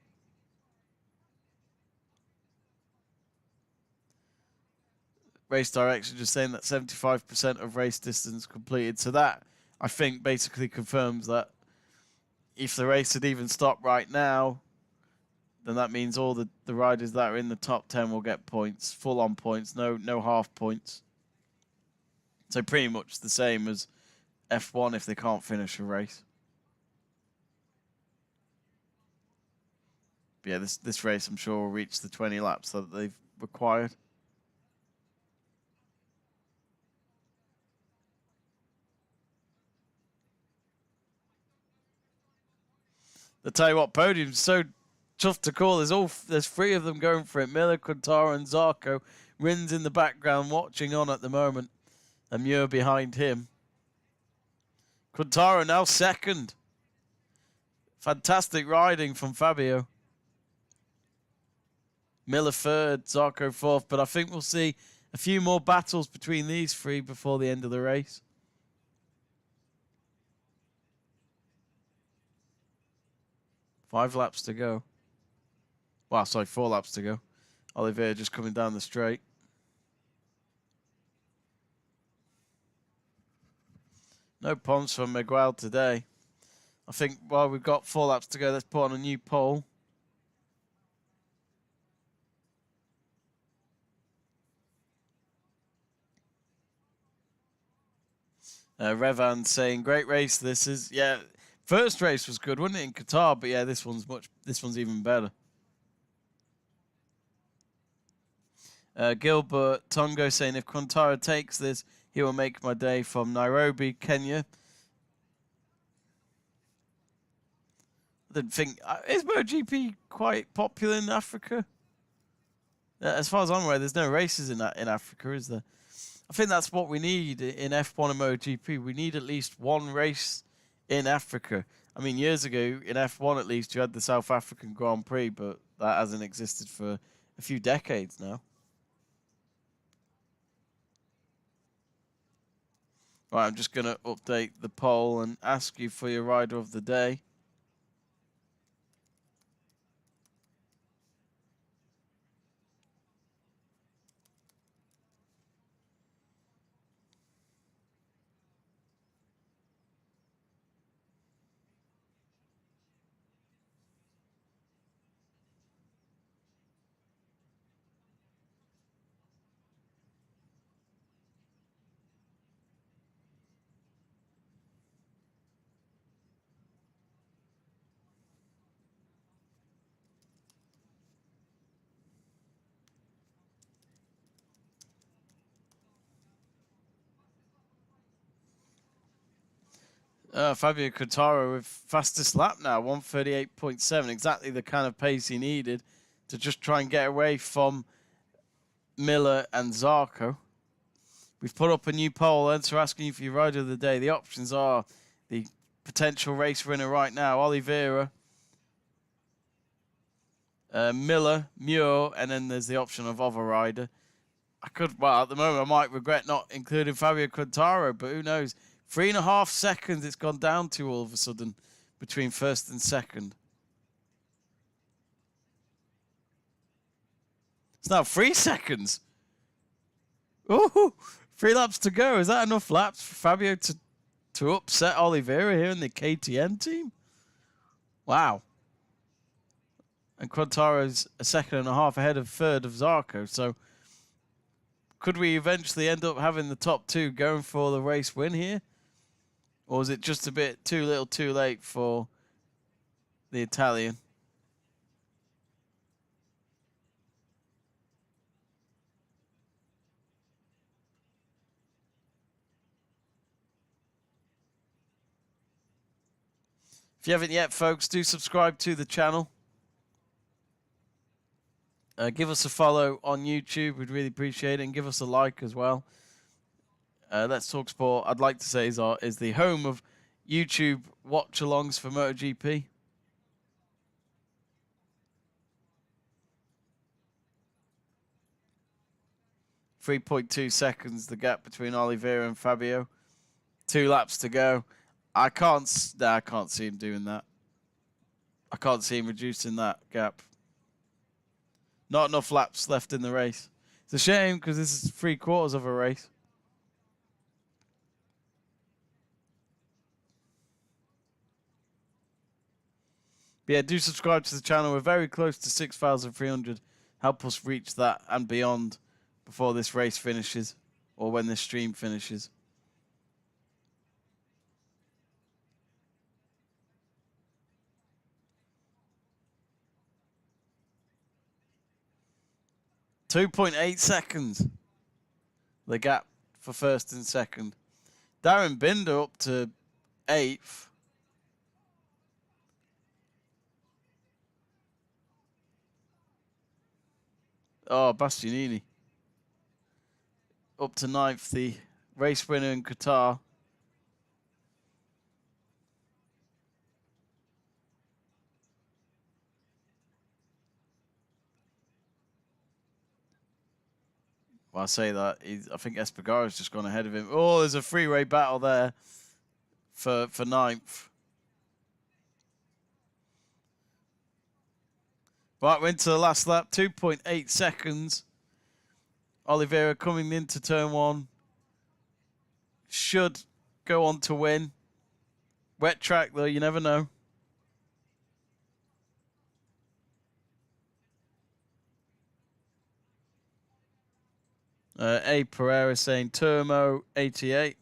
Race direction just saying that 75% of race distance completed. So that, I think, basically confirms that if the race had even stopped right now, then that means all the riders that are in the top 10 will get points, full-on points, no half points. So pretty much the same as F1 if they can't finish a race. But yeah, this race I'm sure will reach the 20 laps that they've required. I tell you what, podium's so tough to call. There's 3 of them going for it. Miller, Quartararo, and Zarco. Rins in the background watching on at the moment. And Muir behind him. Quartararo now 2nd. Fantastic riding from Fabio. Miller third, Zarco fourth. But I think we'll see a few more battles between these three before the end of the race. Five laps to go. Well, sorry, 4 laps to go. Oliveira just coming down the straight. No problems from Miguel today. I think while we've got 4 laps to go, let's put on a new pole. Revan saying, great race this is. Yeah, first race was good, wasn't it, in Qatar? But yeah, this one's even better. Gilbert Tongo saying, if Quartararo takes this, he will make my day from Nairobi, Kenya. I didn't think... is MotoGP quite popular in Africa? As far as I'm aware, there's no races in Africa, is there? I think that's what we need in F1 and MotoGP. We need at least one race in Africa. I mean, years ago, in F1 at least, you had the South African Grand Prix, but that hasn't existed for a few decades now. Right, I'm just going to update the poll and ask you for your rider of the day. Fabio Quartararo with fastest lap now, 1:38.7, exactly the kind of pace he needed to just try and get away from Miller and Zarco. We've put up a new poll, and so asking you for your rider of the day. The options are the potential race winner right now, Oliveira, Miller, Muir, and then there's the option of other rider. Well, at the moment, I might regret not including Fabio Quartararo, but who knows? 3.5 seconds it's gone down to all of a sudden between first and second. It's now 3 seconds. Ooh, 3 laps to go. Is that enough laps for Fabio to upset Oliveira here in the KTM team? Wow. And Quartararo's a 1.5 seconds ahead of third of Zarco. So could we eventually end up having the top 2 going for the race win here? Or is it just a bit too little too late for the Italian? If you haven't yet, folks, do subscribe to the channel. Give us a follow on YouTube. We'd really appreciate it. And give us a like as well. Let's Talk Sport, I'd like to say, is the home of YouTube watch-alongs for MotoGP. .2 seconds, the gap between Oliveira and Fabio. 2 laps to go. I can't see him doing that. I can't see him reducing that gap. Not enough laps left in the race. It's a shame because this is 3/4 of a race. But yeah, do subscribe to the channel. We're very close to 6,300. Help us reach that and beyond before this race finishes or when this stream finishes. .8 seconds. The gap for first and second. Darren Binder up to 8th. Oh, Bastianini. Up to 9th, the race winner in Qatar. Well, I say that I think Espargaro's just gone ahead of him. Oh, there's a freeway battle there for ninth. Right, went to the last lap, 2.8 seconds. Oliveira coming into turn one. Should go on to win. Wet track though, you never know. A. Pereira saying Turmo 88.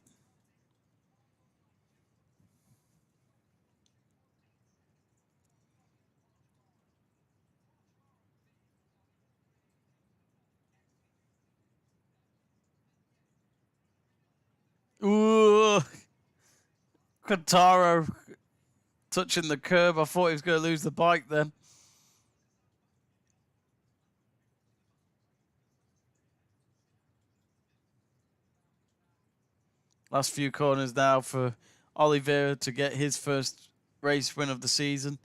Ooh, Quartararo touching the curb. I thought he was going to lose the bike then. Last few corners now for Oliveira to get his first race win of the season,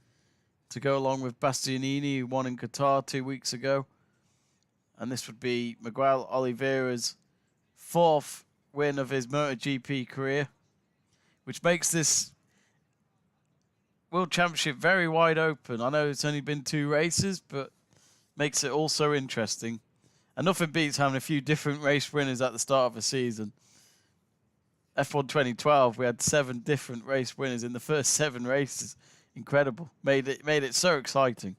to go along with Bastianini, who won in Qatar 2 weeks ago. And this would be Miguel Oliveira's 4th win of his MotoGP career, which makes this World Championship very wide open. I know it's only been 2 races, but makes it also interesting. And nothing beats having a few different race winners at the start of a season. F1 2012, we had 7 different race winners in the first 7 races. Incredible. Made it so exciting.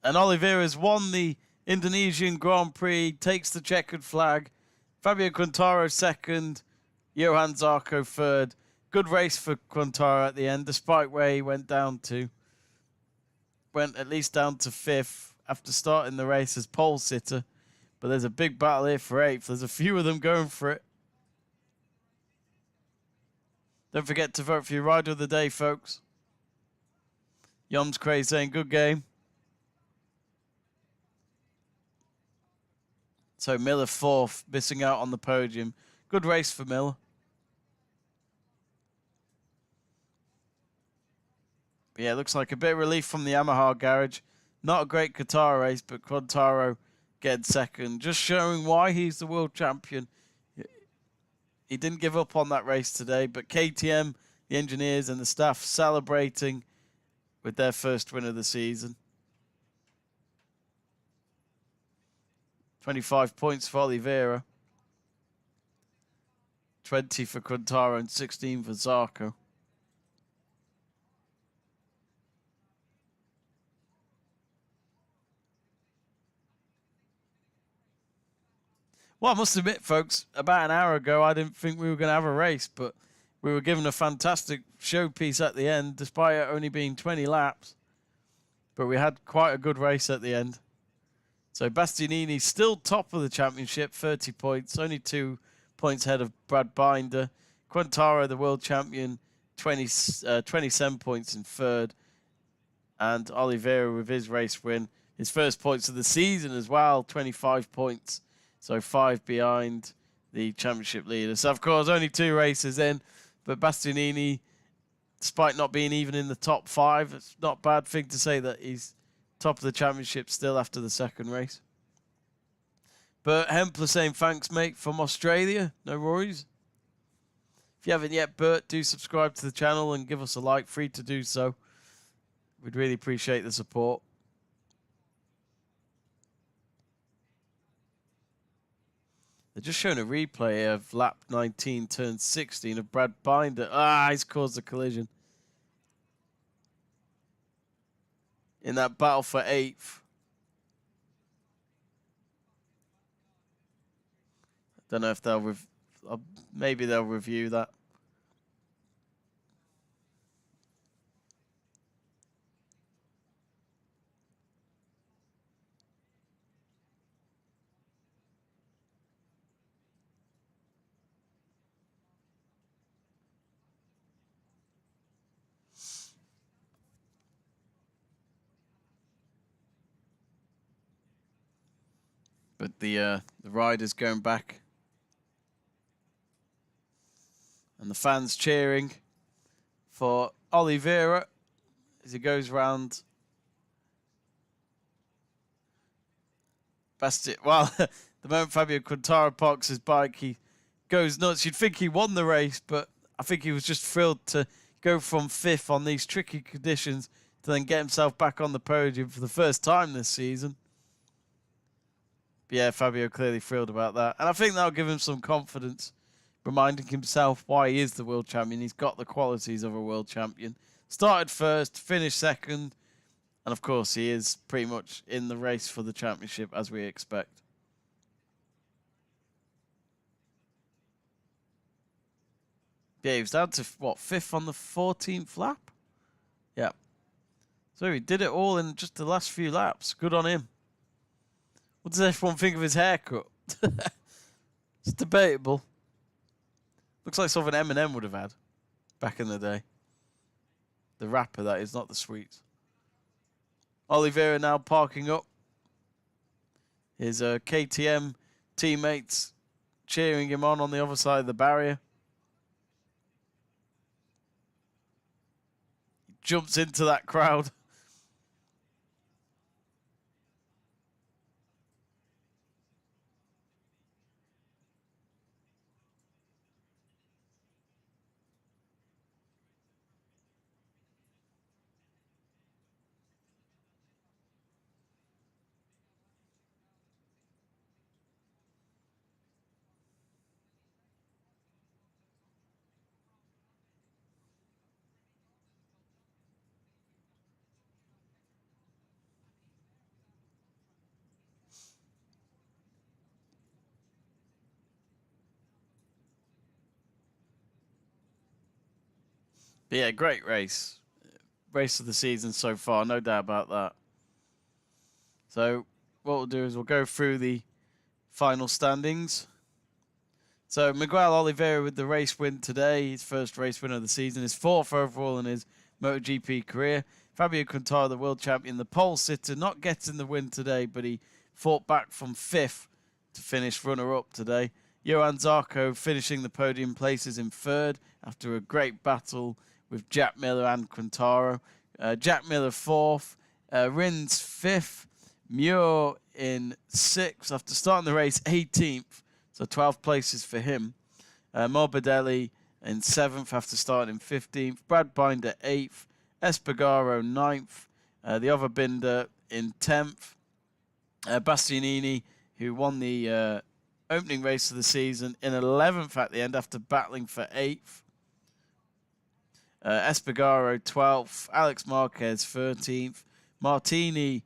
And Oliveira's won the Indonesian Grand Prix, takes the checkered flag. Fabio Quartararo 2nd, Johan Zarco 3rd. Good race for Quartararo at the end, despite where he went down to. Went at least down to 5th after starting the race as pole sitter. But there's a big battle here for 8th. There's a few of them going for it. Don't forget to vote for your rider of the day, folks. Yom's Crazy saying good game. So Miller 4th, missing out on the podium. Good race for Miller. But yeah, looks like a bit of relief from the Yamaha garage. Not a great Qatar race, but Quartararo getting 2nd. Just showing why he's the world champion. He didn't give up on that race today, but KTM, the engineers and the staff celebrating with their first win of the season. 25 points for Oliveira. 20 for Quartararo and 16 for Zarco. Well, I must admit, folks, about an hour ago, I didn't think we were going to have a race, but we were given a fantastic showpiece at the end, despite it only being 20 laps. But we had quite a good race at the end. So Bastianini still top of the championship, 30 points, only 2 points ahead of Brad Binder. Quartararo, the world champion, 27 points in 3rd. And Oliveira with his race win, his first points of the season as well, 25 points. So 5 behind the championship leader. So, of course, only 2 races in. But Bastianini, despite not being even in the top 5, it's not a bad thing to say that he's top of the championship still after the 2nd race. Bert Hempler saying thanks, mate, from Australia. No worries. If you haven't yet, Bert, do subscribe to the channel and give us a like. Free to do so. We'd really appreciate the support. They're just showing a replay of lap 19, turn 16 of Brad Binder. He's caused a collision. In that battle for 8th. Don't know if they'll maybe they'll review that. But the riders going back. And the fans cheering for Oliveira as he goes round. Well, the moment Fabio Quartararo parks his bike, he goes nuts. You'd think he won the race, but I think he was just thrilled to go from 5th on these tricky conditions to then get himself back on the podium for the first time this season. But yeah, Fabio clearly thrilled about that. And I think that'll give him some confidence, reminding himself why he is the world champion. He's got the qualities of a world champion. Started first, finished second, and of course he is pretty much in the race for the championship as we expect. Yeah, he was down to, what, 5th on the 14th lap? Yeah. So he did it all in just the last few laps. Good on him. What does everyone think of his haircut? It's debatable. Looks like something Eminem would have had back in the day. The rapper, that is, not the sweets. Oliveira now parking up. His KTM teammates cheering him on the other side of the barrier. He jumps into that crowd. But yeah, great race. Race of the season so far, no doubt about that. So what we'll do is we'll go through the final standings. So Miguel Oliveira with the race win today, his first race win of the season, his 4th overall in his MotoGP career. Fabio Quartararo, the world champion, the pole sitter, not getting the win today, but he fought back from 5th to finish runner-up today. Johan Zarco finishing the podium places in 3rd after a great battle with Jack Miller and Quartararo. Jack Miller 4th, Rins 5th, Muir in 6th after starting the race 18th, so 12 places for him. Morbidelli in 7th after starting in 15th, Brad Binder 8th, Espargaro 9th, the other Binder in 10th, Bastianini, who won the opening race of the season, in 11th at the end after battling for 8th. Espargaro 12th, Alex Marquez 13th, Marini,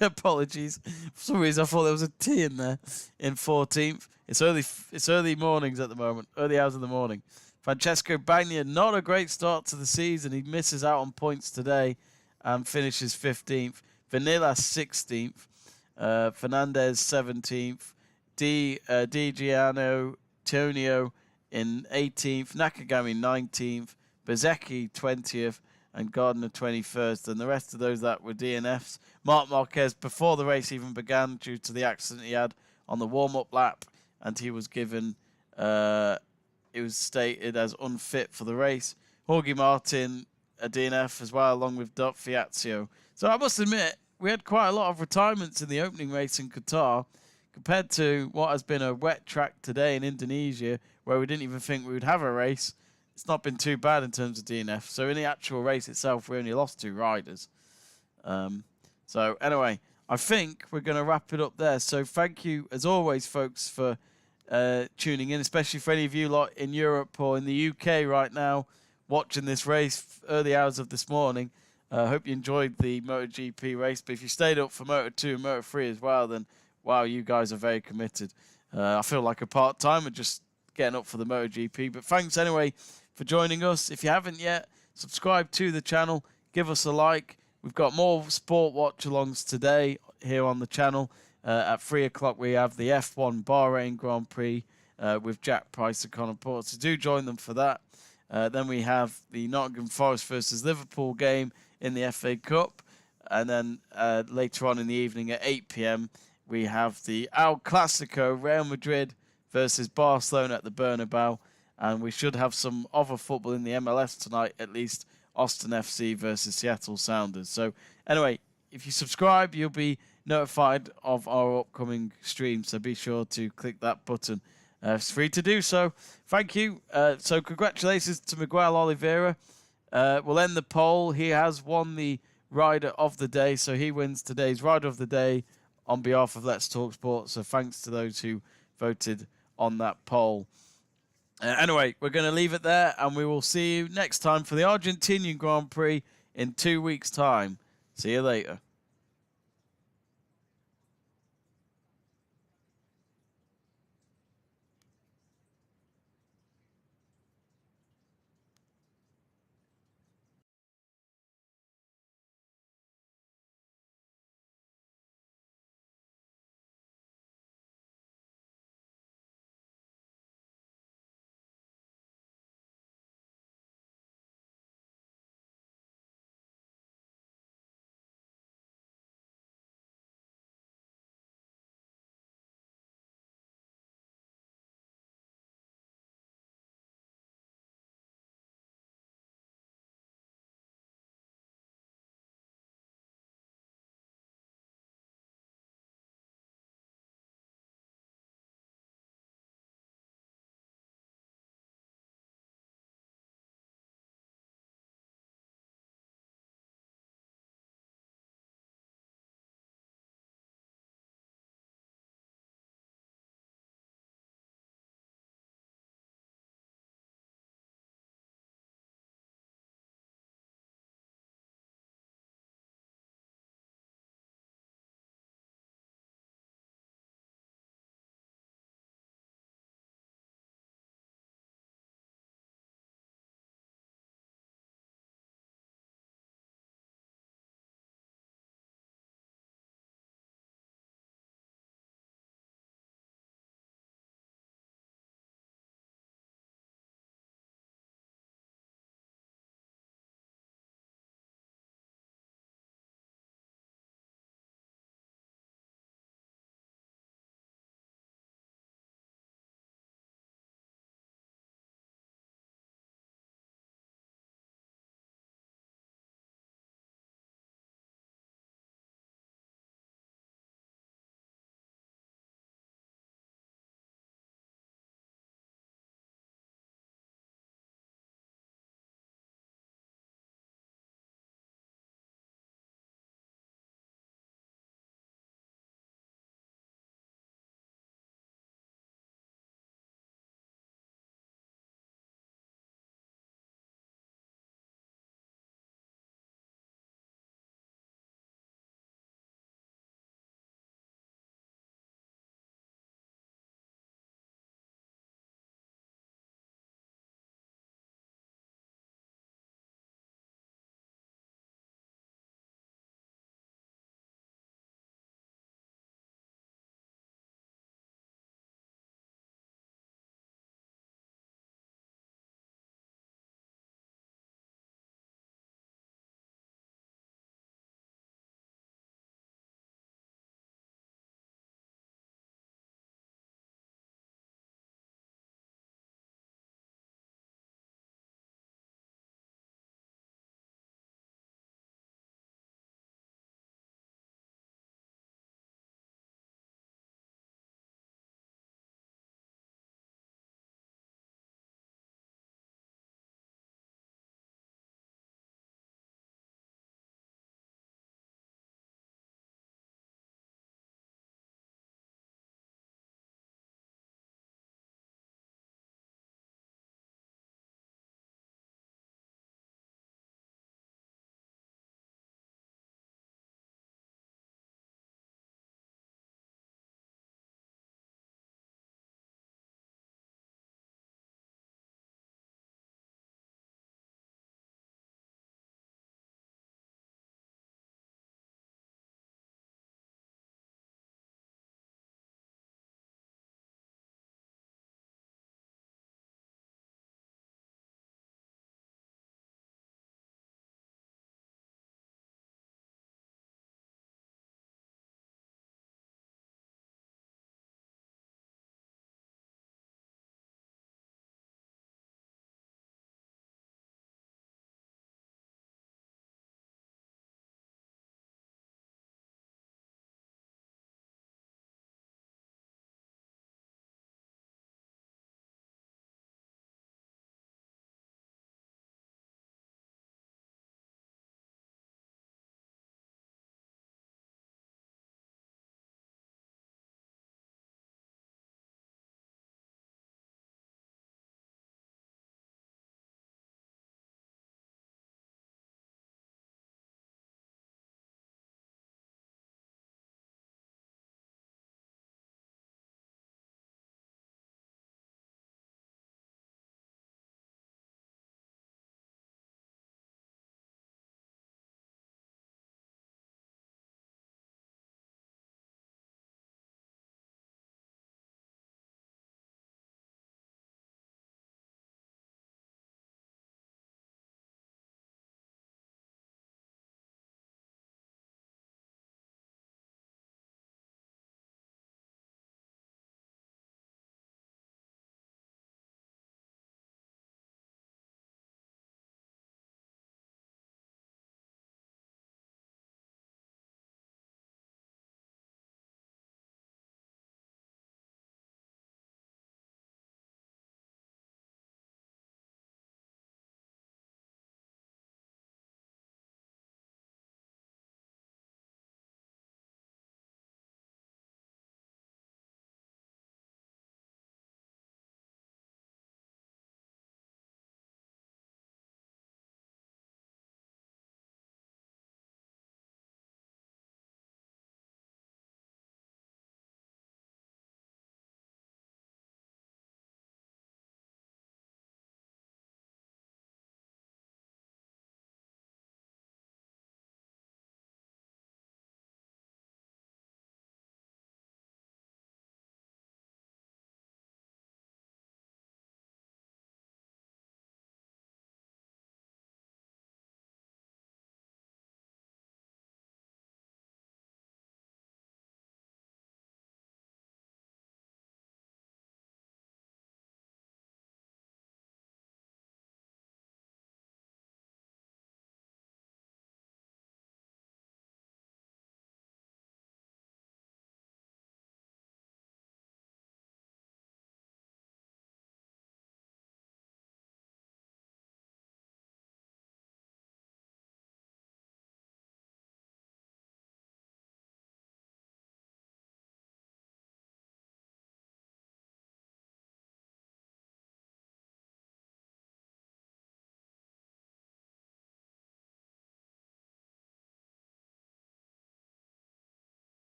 apologies. For some reason I thought there was a T in there, in 14th. It's early mornings at the moment, early hours of the morning. Francesco Bagnaia, not a great start to the season. He misses out on points today and finishes 15th. Vanilla 16th, Fernandez 17th, Di Giano Tonio in 18th, Nakagami 19th, Bezecchi 20th, and Gardner 21st, and the rest of those that were DNFs. Marc Marquez, before the race even began, due to the accident he had on the warm-up lap, and he was given, it was stated as unfit for the race. Jorge Martin, a DNF as well, along with Doc Fiazio. So I must admit, we had quite a lot of retirements in the opening race in Qatar, compared to what has been a wet track today in Indonesia, where we didn't even think we would have a race. It's not been too bad in terms of DNF. So in the actual race itself, we only lost 2 riders. So anyway, I think we're going to wrap it up there. So thank you, as always, folks, for tuning in, especially for any of you lot in Europe or in the UK right now watching this race early hours of this morning. I hope you enjoyed the MotoGP race. But if you stayed up for Moto2 and Moto3 as well, then wow, you guys are very committed. I feel like a part-timer just getting up for the MotoGP. But thanks anyway for joining us. If you haven't yet, subscribe to the channel. Give us a like. We've got more sport watch-alongs today here on the channel. At 3 o'clock, we have the F1 Bahrain Grand Prix with Jack Price and Connor Porter. So do join them for that. Then we have the Nottingham Forest versus Liverpool game in the FA Cup. And then later on in the evening at 8 p.m, we have the El Clasico, Real Madrid versus Barcelona at the Bernabeu. and we should have some other football in the MLS tonight, at least Austin FC versus Seattle Sounders. So anyway, if you subscribe, you'll be notified of our upcoming stream, so be sure to click that button. It's free to do so. Thank you. So congratulations to Miguel Oliveira. We'll end the poll. He has won the Rider of the Day, so he wins today's Rider of the Day on behalf of Let's Talk Sport. So thanks to those who voted on that poll. Anyway, we're going to leave it there, and we will see you next time for the Argentinian Grand Prix in 2 weeks' time. See you later.